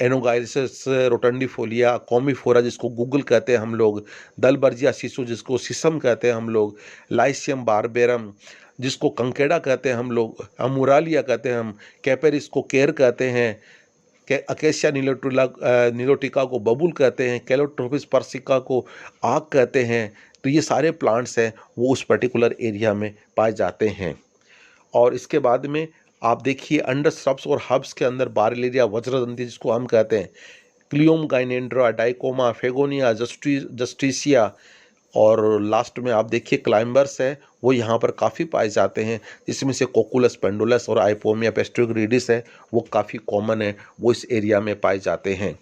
एनोगाइसिस रोटंडीफोलिया, कॉमीफोरा जिसको गूगल कहते हैं हम लोग, दलबर्जिया सिसु जिसको सिसम कहते हैं हम लोग, लाइसियम बारबेरम जिसको कंकेड़ा कहते हैं हम लोग, अमुरालिया कहते हैं हम, कैपेरिस को केर कहते हैं, अकेशिया नीलोटिका को बबूल कहते हैं, कैलोट्रोपिस पर्सिका को आग कहते हैं। तो ये सारे प्लांट्स हैं वो उस पर्टिकुलर एरिया में पाए जाते हैं। और इसके बाद में आप देखिए अंडर श्रब्स और हब्स के अंदर बारलेरिया वज्रदंती जिसको हम कहते हैं, क्लियोम गाइनेंड्रा, डाइकोमा, फेगोनिया, जस्टिसिया, और लास्ट में आप देखिए क्लाइंबर्स है वो यहाँ पर काफ़ी पाए जाते हैं, जिसमें से कोकुलस पेंडुलस और आइपोमिया पेस्ट्रिग्रिडिस है वो काफ़ी कॉमन है, वो इस एरिया में पाए जाते हैं।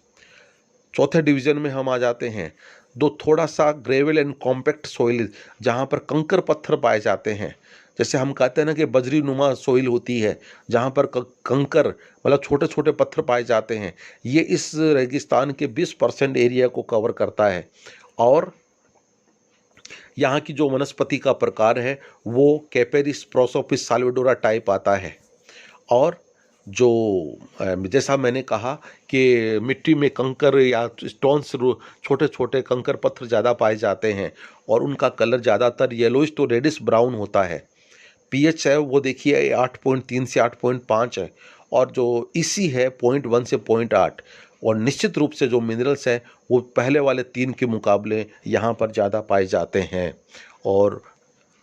चौथे डिवीज़न में हम आ जाते हैं, दो थोड़ा सा ग्रेवल एंड कॉम्पैक्ट सोइल जहाँ पर कंकर पत्थर पाए जाते हैं। जैसे हम कहते हैं ना कि बजरी नुमा सोइल होती है जहाँ पर कंकर मतलब छोटे छोटे पत्थर पाए जाते हैं, ये इस रेगिस्तान के 20% एरिया को कवर करता है। और यहाँ की जो वनस्पति का प्रकार है वो कैपेरिस प्रोसोपिस साल्वाडोरा टाइप आता है। और जो जैसा मैंने कहा कि मिट्टी में कंकर या स्टोन्स छोटे छोटे कंकर पत्थर ज़्यादा पाए जाते हैं और उनका कलर ज़्यादातर येलोइश टू रेडिश ब्राउन होता है। पीएच है वो देखिए 8.3 से 8.5 है, और जो ईसी है 0.1 से 0.8। और निश्चित रूप से जो मिनरल्स हैं वो पहले वाले 3 के मुकाबले यहाँ पर ज़्यादा पाए जाते हैं। और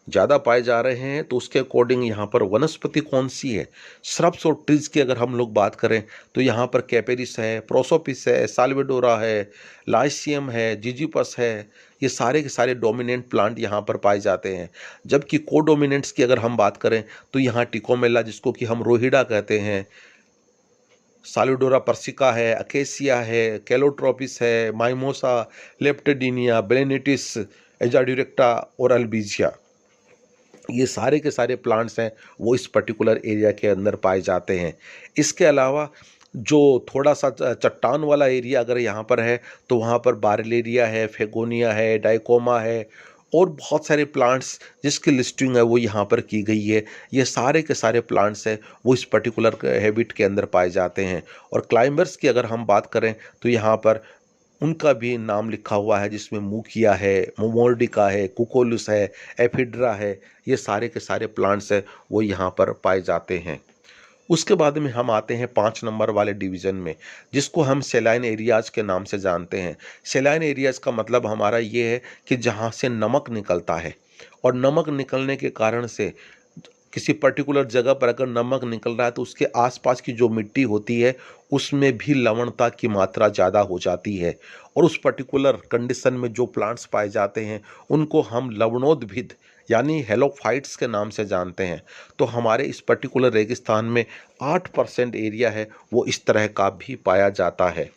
ज़्यादा पाए जा रहे हैं तो उसके अकॉर्डिंग यहाँ पर वनस्पति कौन सी है, श्रब्स और ट्रीज की अगर हम लोग बात करें तो यहाँ पर कैपेरिस है, प्रोसोपिस है, साल्वाडोरा है, लाइसियम है, जिजिपस है, ये सारे के सारे डोमिनेंट प्लांट यहाँ पर पाए जाते हैं। जबकि कोडोमिनेंट्स की अगर हम बात करें तो यहाँ टिकोमेला जिसको कि हम रोहिडा कहते हैं, साल्वाडोरा पर्सिका है, अकेसिया है, कैलोट्रोपिस है, माइमोसा, लेप्टेडिनिया, बेलेनिटिस, एजाड्यूरेक्टा और अल्बिजिया, ये सारे के सारे प्लांट्स हैं वो इस पर्टिकुलर एरिया के अंदर पाए जाते हैं। इसके अलावा जो थोड़ा सा चट्टान वाला एरिया अगर यहाँ पर है तो वहाँ पर बारलेरिया है, फेगोनिया है, डाइकोमा है और बहुत सारे प्लांट्स जिसकी लिस्टिंग है वो यहाँ पर की गई है। ये सारे के सारे प्लांट्स हैं वो इस पर्टिकुलर हैबिट के अंदर पाए जाते हैं। और क्लाइंबर्स की अगर हम बात करें तो यहाँ पर उनका भी नाम लिखा हुआ है जिसमें मूकिया है, मोमोर्डिका है, कुकोलुस है, एफिड्रा है, ये सारे के सारे प्लांट्स हैं वो यहाँ पर पाए जाते हैं। उसके बाद में हम आते हैं 5 नंबर वाले डिवीज़न में जिसको हम सेलाइन एरियाज़ के नाम से जानते हैं। सेलाइन एरियाज़ का मतलब हमारा ये है कि जहाँ से नमक निकलता है, और नमक निकलने के कारण से किसी पर्टिकुलर जगह पर अगर नमक निकल रहा है तो उसके आसपास की जो मिट्टी होती है उसमें भी लवणता की मात्रा ज़्यादा हो जाती है, और उस पर्टिकुलर कंडीशन में जो प्लांट्स पाए जाते हैं उनको हम लवणोद्भिद यानी हेलोफाइट्स के नाम से जानते हैं। तो हमारे इस पर्टिकुलर रेगिस्तान में 8% एरिया है वो इस तरह का भी पाया जाता है।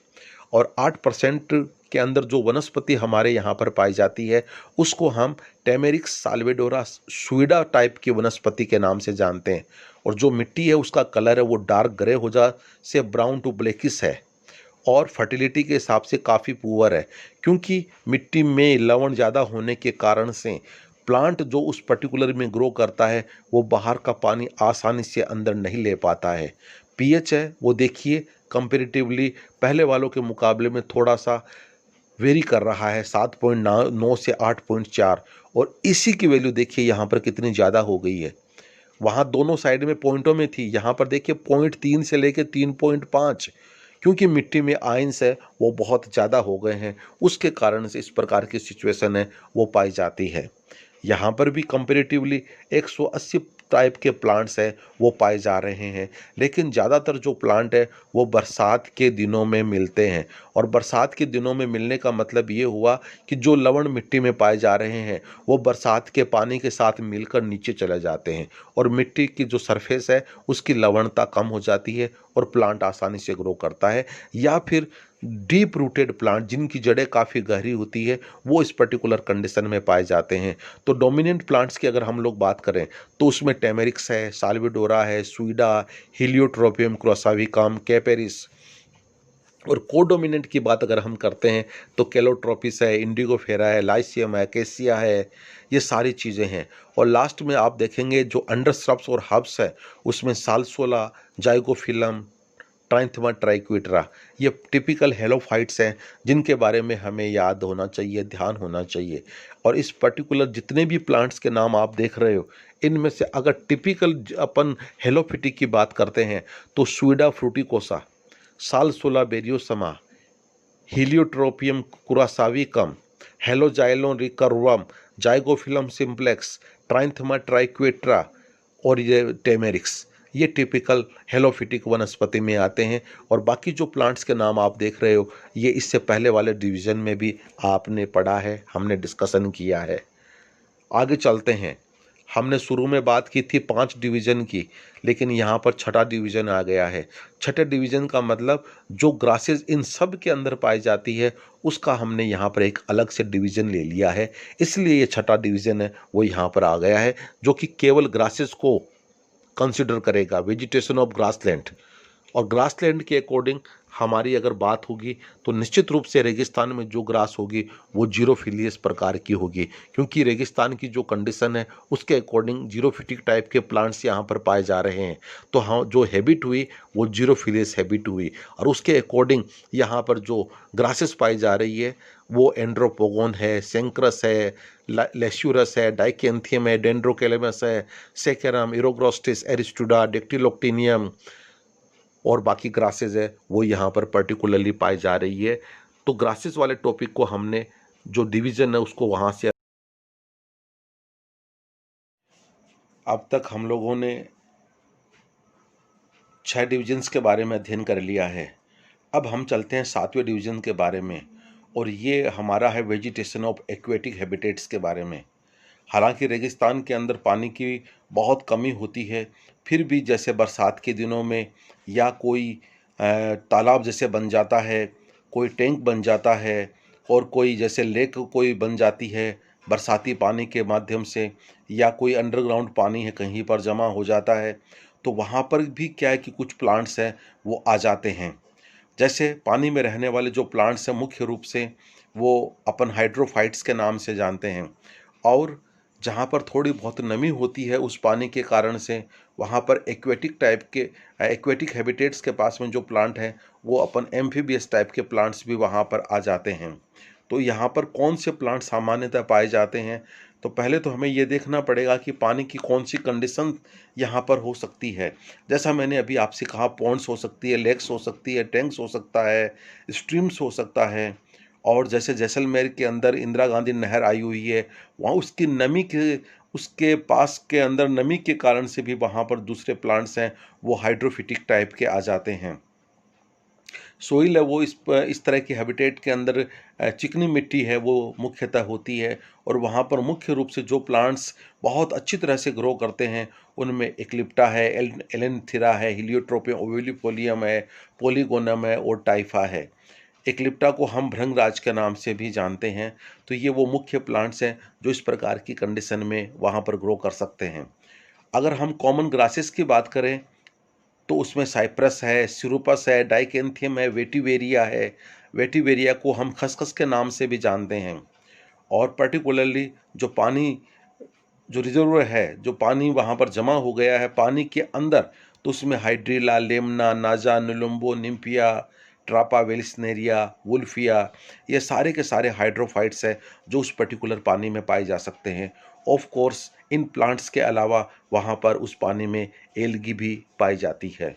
और 8% के अंदर जो वनस्पति हमारे यहाँ पर पाई जाती है उसको हम टेमेरिक्स साल्वाडोरा स्वीडा टाइप की वनस्पति के नाम से जानते हैं। और जो मिट्टी है उसका कलर है वो डार्क ग्रे हो जा से ब्राउन टू ब्लैकिश है, और फर्टिलिटी के हिसाब से काफ़ी पुअर है, क्योंकि मिट्टी में लवण ज़्यादा होने के कारण से प्लांट जो उस पर्टिकुलर में ग्रो करता है वो बाहर का पानी आसानी से अंदर नहीं ले पाता है। पीएच है वो देखिए कंपेरेटिवली पहले वालों के मुकाबले में थोड़ा सा वेरी कर रहा है, 7.9 से 8.4, और इसी की वैल्यू देखिए यहाँ पर कितनी ज़्यादा हो गई है। वहाँ दोनों साइड में पॉइंटों में थी, यहाँ पर देखिए 0.3 से लेके 3.5, क्योंकि मिट्टी में आयंस है वो बहुत ज़्यादा हो गए हैं, उसके कारण से इस प्रकार की सिचुएशन है वो पाई जाती है। यहाँ पर भी कंपेरेटिवली 180 टाइप के प्लांट्स हैं वो पाए जा रहे हैं, लेकिन ज़्यादातर जो प्लांट है वो बरसात के दिनों में मिलते हैं। और बरसात के दिनों में मिलने का मतलब ये हुआ कि जो लवण मिट्टी में पाए जा रहे हैं वो बरसात के पानी के साथ मिलकर नीचे चले जाते हैं, और मिट्टी की जो सरफेस है उसकी लवणता कम हो जाती है और प्लांट आसानी से ग्रो करता है। या फिर डीप रूटेड प्लांट जिनकी जड़ें काफ़ी गहरी होती है वो इस पर्टिकुलर कंडीशन में पाए जाते हैं। तो डोमिनेंट प्लांट्स की अगर हम लोग बात करें तो उसमें टेमेरिक्स है, साल्वाडोरा है, स्वीडा, हेलियोट्रोपियम क्रोसाविकम, कैपेरिस। और कोडोमिनेंट की बात अगर हम करते हैं तो कैलोट्रोपिस है, इंडिगोफेरा है, लाइसियम है, केसिया है, ये सारी चीज़ें हैं। और लास्ट में आप देखेंगे जो अंडर श्रब्स और हब्स है उसमें सालसोला, जाइगोफिलम, ट्राइंथमा ट्राइक्विट्रा। ये टिपिकल हेलोफाइट्स हैं जिनके बारे में हमें याद होना चाहिए, ध्यान होना चाहिए। और इस पर्टिकुलर जितने भी प्लांट्स के नाम आप देख रहे हो, इनमें से अगर टिपिकल अपन हेलोफिटिक की बात करते हैं तो स्वीडा फ्रूटिकोसा, सालसोला बेरियोसमा, हीलियोट्रोपियम कुरासाविकम, हेलोजाइलोन रिकर्वम, जाइगोफिलम सिम्प्लेक्स, ट्राइंथमा ट्राइक्वेट्रा और ये टेमेरिक्स, ये टिपिकल हेलोफिटिक वनस्पति में आते हैं। और बाकी जो प्लांट्स के नाम आप देख रहे हो, ये इससे पहले वाले डिवीज़न में भी आपने पढ़ा है, हमने डिस्कशन किया है। आगे चलते हैं। हमने शुरू में बात की थी 5 डिवीज़न की, लेकिन यहाँ पर छठा डिवीज़न आ गया है। छठे डिवीज़न का मतलब जो ग्रासेस इन सब के अंदर पाई जाती है, उसका हमने यहाँ पर एक अलग से डिवीज़न ले लिया है। इसलिए ये छठा डिवीज़न है वो यहाँ पर आ गया है, जो कि केवल ग्रासेस को कंसिडर करेगा, वेजिटेशन ऑफ ग्रासलैंड। और ग्रासलैंड के अकॉर्डिंग हमारी अगर बात होगी तो निश्चित रूप से रेगिस्तान में जो ग्रास होगी वो जीरोफिलियस प्रकार की होगी, क्योंकि रेगिस्तान की जो कंडीशन है उसके अकॉर्डिंग जीरोफिटिक टाइप के प्लांट्स यहाँ पर पाए जा रहे हैं। तो हाँ, जो हैबिट हुई वो जीरोफिलियस हैबिट हुई, और उसके अकॉर्डिंग यहाँ पर जो ग्रासेस पाई जा रही है वो एंड्रोपोगोन है, सेंक्रस है, लेस्यूरस है, डाइकेंथियम है, डेंड्रोकेलेमस है, सेकेरम, इरोग्रोस्टिस, एरिस्टुडा, डेक्टिलोक्टिनियम और बाकी ग्रासेस है वो यहाँ पर पर्टिकुलरली पाई जा रही है। तो ग्रासेस वाले टॉपिक को हमने जो डिवीज़न है उसको वहाँ से, अब तक हम लोगों ने 6 डिविजन्स के बारे में अध्ययन कर लिया है। अब हम चलते हैं 7वें डिवीज़न के बारे में, और ये हमारा है वेजिटेशन ऑफ एक्वेटिक हैबिटेट्स के बारे में। हालांकि रेगिस्तान के अंदर पानी की बहुत कमी होती है, फिर भी जैसे बरसात के दिनों में या कोई तालाब जैसे बन जाता है, कोई टैंक बन जाता है, और कोई जैसे लेक कोई बन जाती है बरसाती पानी के माध्यम से, या कोई अंडरग्राउंड पानी है कहीं पर जमा हो जाता है, तो वहाँ पर भी क्या है कि कुछ प्लांट्स हैं वो आ जाते हैं। जैसे पानी में रहने वाले जो प्लांट्स हैं मुख्य रूप से वो अपन हाइड्रोफाइट्स के नाम से जानते हैं। और जहाँ पर थोड़ी बहुत नमी होती है उस पानी के कारण से, वहाँ पर एक्वेटिक टाइप के एक्वेटिक हैबिटेट्स के पास में जो प्लांट हैं वो अपन एम्फीबियस टाइप के प्लांट्स भी वहाँ पर आ जाते हैं। तो यहाँ पर कौन से प्लांट सामान्यतः पाए जाते हैं, तो पहले तो हमें ये देखना पड़ेगा कि पानी की कौन सी कंडीशन यहाँ पर हो सकती है। जैसा मैंने अभी आपसे कहा, पॉन्ड्स हो सकती है, लेक्स हो सकती है, टैंक्स हो सकता है, स्ट्रीम्स हो सकता है। और जैसे जैसलमेर के अंदर इंदिरा गांधी नहर आई हुई है, वहाँ उसकी नमी के उसके पास के अंदर नमी के कारण से भी वहाँ पर दूसरे प्लांट्स हैं वो हाइड्रोफिटिक टाइप के आ जाते हैं। सोइल है वो इस तरह की हैबिटेट के अंदर चिकनी मिट्टी है वो मुख्यतः होती है, और वहाँ पर मुख्य रूप से जो प्लांट्स बहुत अच्छी तरह से ग्रो करते हैं उनमें एक्लिप्टा है, एलेंथिरा है, हिलियोट्रोपियम ओविलिफोलियम है, पोलीगोनम है और टाइफा है। एक्लिप्टा को हम भृंगराज के नाम से भी जानते हैं। तो ये वो मुख्य प्लांट्स हैं जो इस प्रकार की कंडीशन में वहाँ पर ग्रो कर सकते हैं। अगर हम कॉमन ग्रासेस की बात करें तो उसमें साइप्रस है, सिरुपस है, डाइकेंथियम है, वेटिवेरिया है। वेटिवेरिया को हम खसखस के नाम से भी जानते हैं। और पर्टिकुलरली जो पानी जो रिजर्वर है, जो पानी वहाँ पर जमा हो गया है पानी के अंदर, तो उसमें हाइड्रिला, लेमना, नाजा, निलुम्बो, निम्फिया, ट्रापा वेलिस्नेरिया, वुल्फिया, ये सारे के सारे हाइड्रोफाइट्स हैं जो उस पर्टिकुलर पानी में पाए जा सकते हैं। ऑफ कोर्स इन प्लांट्स के अलावा वहाँ पर उस पानी में एल्गी भी पाई जाती है।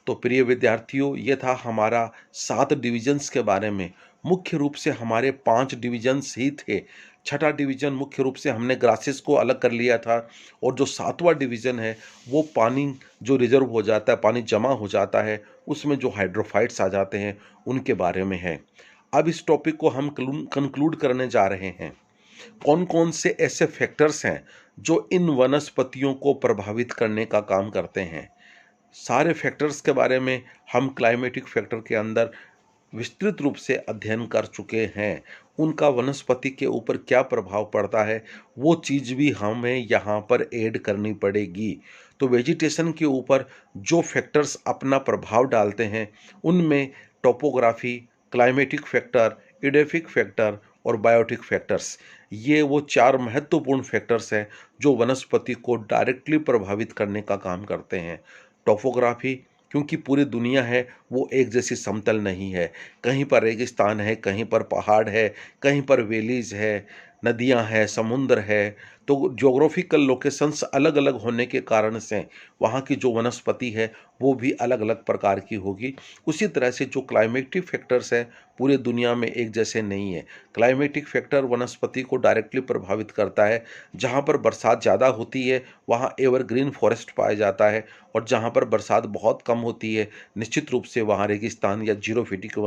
तो प्रिय विद्यार्थियों, ये था हमारा 7 डिविजन्स के बारे में। मुख्य रूप से हमारे 5 डिविजन्स ही थे। छठा डिवीज़न मुख्य रूप से हमने ग्रासेस को अलग कर लिया था, और जो 7वां डिवीज़न है वो पानी जो रिजर्व हो जाता है, पानी जमा हो जाता है, उसमें जो हाइड्रोफाइट्स आ जाते हैं उनके बारे में है। अब इस टॉपिक को हम कंक्लूड करने जा रहे हैं। कौन कौन से ऐसे फैक्टर्स हैं जो इन वनस्पतियों को प्रभावित करने का काम करते हैं। सारे फैक्टर्स के बारे में हम क्लाइमेटिक फैक्टर के अंदर विस्तृत रूप से अध्ययन कर चुके हैं। उनका वनस्पति के ऊपर क्या प्रभाव पड़ता है वो चीज़ भी हमें यहाँ पर ऐड करनी पड़ेगी। तो वेजिटेशन के ऊपर जो फैक्टर्स अपना प्रभाव डालते हैं उनमें topography, climatic factor, edaphic factor और बायोटिक फैक्टर्स, ये वो 4 महत्वपूर्ण फैक्टर्स हैं जो वनस्पति को डायरेक्टली प्रभावित करने का काम करते हैं। टोपोग्राफी क्योंकि पूरी दुनिया है वो एक जैसी समतल नहीं है। कहीं पर रेगिस्तान है, कहीं पर पहाड़ है, कहीं पर वैलीज़ है, नदियाँ हैं, समुद्र है। तो ज्योग्राफिकल लोकेशंस अलग-अलग होने के कारण से वहाँ की जो वनस्पति है वो भी अलग-अलग प्रकार की होगी। उसी तरह से जो क्लाइमेटिक फैक्टर्स हैं पूरे दुनिया में एक जैसे नहीं है। क्लाइमेटिक फैक्टर वनस्पति को डायरेक्टली प्रभावित करता है। जहाँ पर बरसात ज़्यादा होती है वहाँ एवरग्रीन फॉरेस्ट पाया जाता है, और जहाँ पर बरसात बहुत कम होती है निश्चित रूप से वहाँ रेगिस्तान या जीरोफिटिक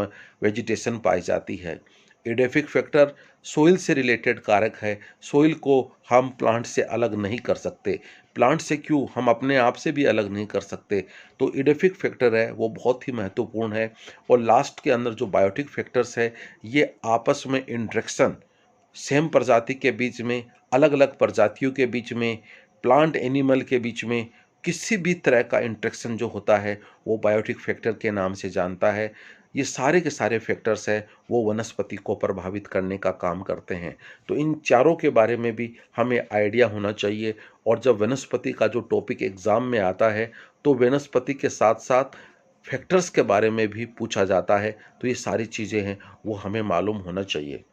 वेजिटेशन पाई जाती है। एडेफिक फैक्टर सोइल से रिलेटेड कारक है। सोइल को हम प्लांट से अलग नहीं कर सकते। प्लांट से क्यों, हम अपने आप से भी अलग नहीं कर सकते। तो एडेफिक फैक्टर है वो बहुत ही महत्वपूर्ण है। और लास्ट के अंदर जो बायोटिक फैक्टर्स है ये आपस में इंटरेक्शन, सेम प्रजाति के बीच में, अलग अलग प्रजातियों के बीच में, प्लांट एनिमल के बीच में किसी भी तरह का इंटरेक्शन जो होता है वो बायोटिक फैक्टर के नाम से जानता है। ये सारे के सारे फैक्टर्स हैं वो वनस्पति को प्रभावित करने का काम करते हैं। तो इन चारों के बारे में भी हमें आइडिया होना चाहिए। और जब वनस्पति का जो टॉपिक एग्ज़ाम में आता है तो वनस्पति के साथ साथ फैक्टर्स के बारे में भी पूछा जाता है। तो ये सारी चीज़ें हैं वो हमें मालूम होना चाहिए।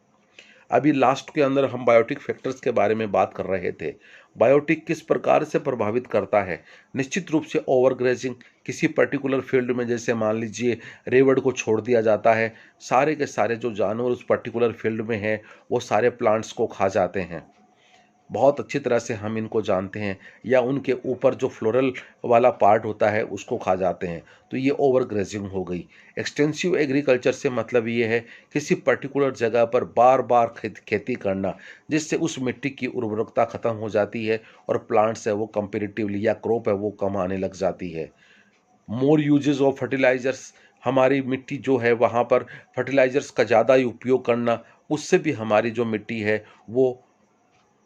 अभी लास्ट के अंदर हम बायोटिक फैक्टर्स के बारे में बात कर रहे थे। बायोटिक किस प्रकार से प्रभावित करता है? निश्चित रूप से ओवरग्रेजिंग, किसी पर्टिकुलर फील्ड में जैसे मान लीजिए रेवड़ को छोड़ दिया जाता है, सारे के सारे जो जानवर उस पर्टिकुलर फील्ड में हैं वो सारे प्लांट्स को खा जाते हैं। बहुत अच्छी तरह से हम इनको जानते हैं। या उनके ऊपर जो फ्लोरल वाला पार्ट होता है उसको खा जाते हैं। तो ये ओवर ग्रेजिंग हो गई। एक्सटेंसिव एग्रीकल्चर से मतलब ये है किसी पर्टिकुलर जगह पर बार बार खेती करना, जिससे उस मिट्टी की उर्वरकता ख़त्म हो जाती है और प्लांट्स है वो कंपेरेटिवली या क्रॉप है वो कम आने लग जाती है। मोर यूजेस ऑफ फर्टिलाइज़र्स, हमारी मिट्टी जो है वहाँ पर फर्टिलाइज़र्स का ज़्यादा ही उपयोग करना, उससे भी हमारी जो मिट्टी है वो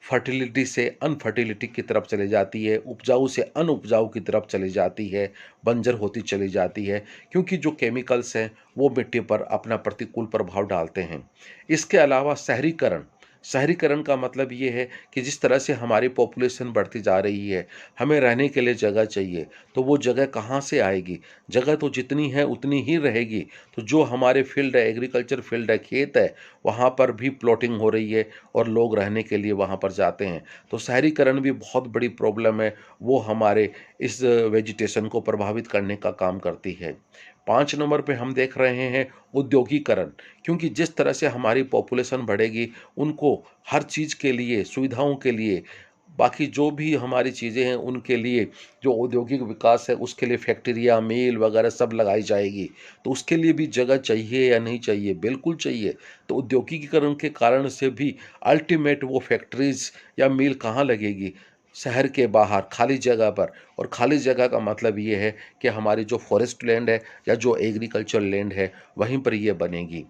फर्टिलिटी से अनफर्टिलिटी की तरफ चली जाती है, उपजाऊ से अनउपजाऊ की तरफ चली जाती है, बंजर होती चली जाती है, क्योंकि जो केमिकल्स हैं वो मिट्टी पर अपना प्रतिकूल प्रभाव डालते हैं। इसके अलावा शहरीकरण, शहरीकरण का मतलब ये है कि जिस तरह से हमारी पॉपुलेशन बढ़ती जा रही है, हमें रहने के लिए जगह चाहिए। तो वो जगह कहाँ से आएगी? जगह तो जितनी है उतनी ही रहेगी। तो जो हमारे फील्ड है, एग्रीकल्चर फील्ड है, खेत है, वहाँ पर भी प्लॉटिंग हो रही है और लोग रहने के लिए वहाँ पर जाते हैं। तो शहरीकरण भी बहुत बड़ी प्रॉब्लम है, वो हमारे इस वेजिटेशन को प्रभावित करने का काम करती है। 5 नंबर पे हम देख रहे हैं औद्योगीकरण, क्योंकि जिस तरह से हमारी पॉपुलेशन बढ़ेगी उनको हर चीज़ के लिए, सुविधाओं के लिए, बाकी जो भी हमारी चीज़ें हैं उनके लिए जो औद्योगिक विकास है उसके लिए फैक्ट्रियाँ, मिल वगैरह सब लगाई जाएगी। तो उसके लिए भी जगह चाहिए या नहीं चाहिए? बिल्कुल चाहिए। तो औद्योगिकीकरण के कारण से भी अल्टीमेट वो फैक्ट्रीज़ या मिल कहाँ लगेगी? शहर के बाहर खाली जगह पर। और खाली जगह का मतलब ये है कि हमारी जो फॉरेस्ट लैंड है या जो एग्रीकल्चर लैंड है वहीं पर ये बनेगी।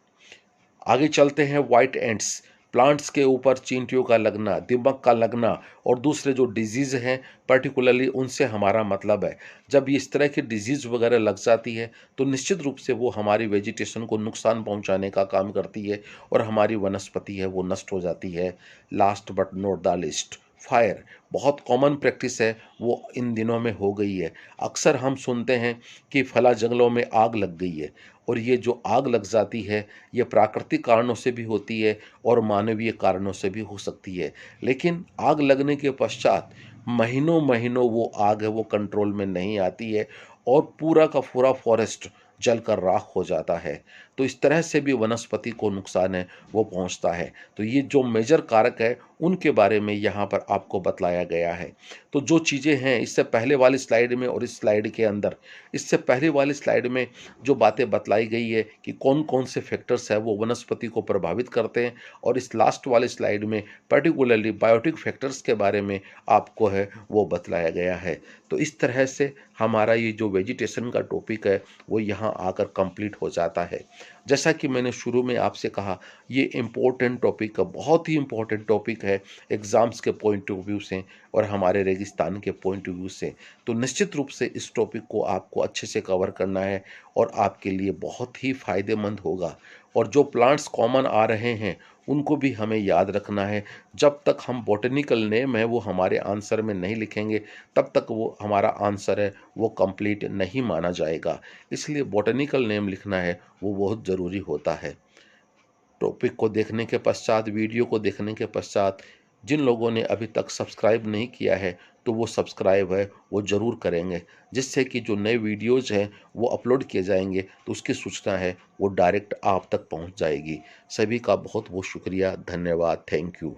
आगे चलते हैं वाइट एंड्स, प्लांट्स के ऊपर चींटियों का लगना, दीमक का लगना और दूसरे जो डिजीज़ हैं पर्टिकुलरली उनसे हमारा मतलब है। जब ये इस तरह की डिजीज़ वगैरह लग जाती है तो निश्चित रूप से वो हमारी वेजिटेशन को नुकसान पहुंचाने का काम करती है और हमारी वनस्पति है वो नष्ट हो जाती है। Last but not the list, fire, बहुत कॉमन प्रैक्टिस है वो इन दिनों में हो गई है। अक्सर हम सुनते हैं कि फला जंगलों में आग लग गई है, और ये जो आग लग जाती है ये प्राकृतिक कारणों से भी होती है और मानवीय कारणों से भी हो सकती है। लेकिन आग लगने के पश्चात महीनों महीनों वो आग है वो कंट्रोल में नहीं आती है और पूरा का पूरा फॉरेस्ट जलकर राख हो जाता है। तो इस तरह से भी वनस्पति को नुकसान है वो पहुंचता है। तो ये जो मेजर कारक है उनके बारे में यहाँ पर आपको बतलाया गया है। तो जो चीज़ें हैं इससे पहले वाली स्लाइड में और इस स्लाइड के अंदर, इससे पहले वाली स्लाइड में जो बातें बतलाई गई है कि कौन कौन से फैक्टर्स है वो वनस्पति को प्रभावित करते हैं, और इस लास्ट वाले स्लाइड में पर्टिकुलरली बायोटिक फैक्टर्स के बारे में आपको है वो बतलाया गया है। तो इस तरह से हमारा ये जो वेजिटेशन का टॉपिक है वो यहाँ आकर कंप्लीट हो जाता है। जैसा कि मैंने शुरू में आपसे कहा, ये इम्पोर्टेंट टॉपिक है, बहुत ही इम्पोर्टेंट टॉपिक है एग्ज़ाम्स के पॉइंट ऑफ व्यू से और हमारे रेगिस्तान के पॉइंट ऑफ व्यू से। तो निश्चित रूप से इस टॉपिक को आपको अच्छे से कवर करना है और आपके लिए बहुत ही फ़ायदेमंद होगा। और जो प्लांट्स कॉमन आ रहे हैं उनको भी हमें याद रखना है। जब तक हम बॉटनिकल नेम है वो हमारे आंसर में नहीं लिखेंगे, तब तक वो हमारा आंसर है वो कंप्लीट नहीं माना जाएगा। इसलिए बॉटनिकल नेम लिखना है वो बहुत ज़रूरी होता है। टॉपिक को देखने के पश्चात, वीडियो को देखने के पश्चात जिन लोगों ने अभी तक सब्सक्राइब नहीं किया है तो वो सब्सक्राइब है वो ज़रूर करेंगे, जिससे कि जो नए वीडियोज़ हैं वो अपलोड किए जाएंगे तो उसकी सूचना है वो डायरेक्ट आप तक पहुंच जाएगी। सभी का बहुत बहुत शुक्रिया, धन्यवाद, थैंक यू।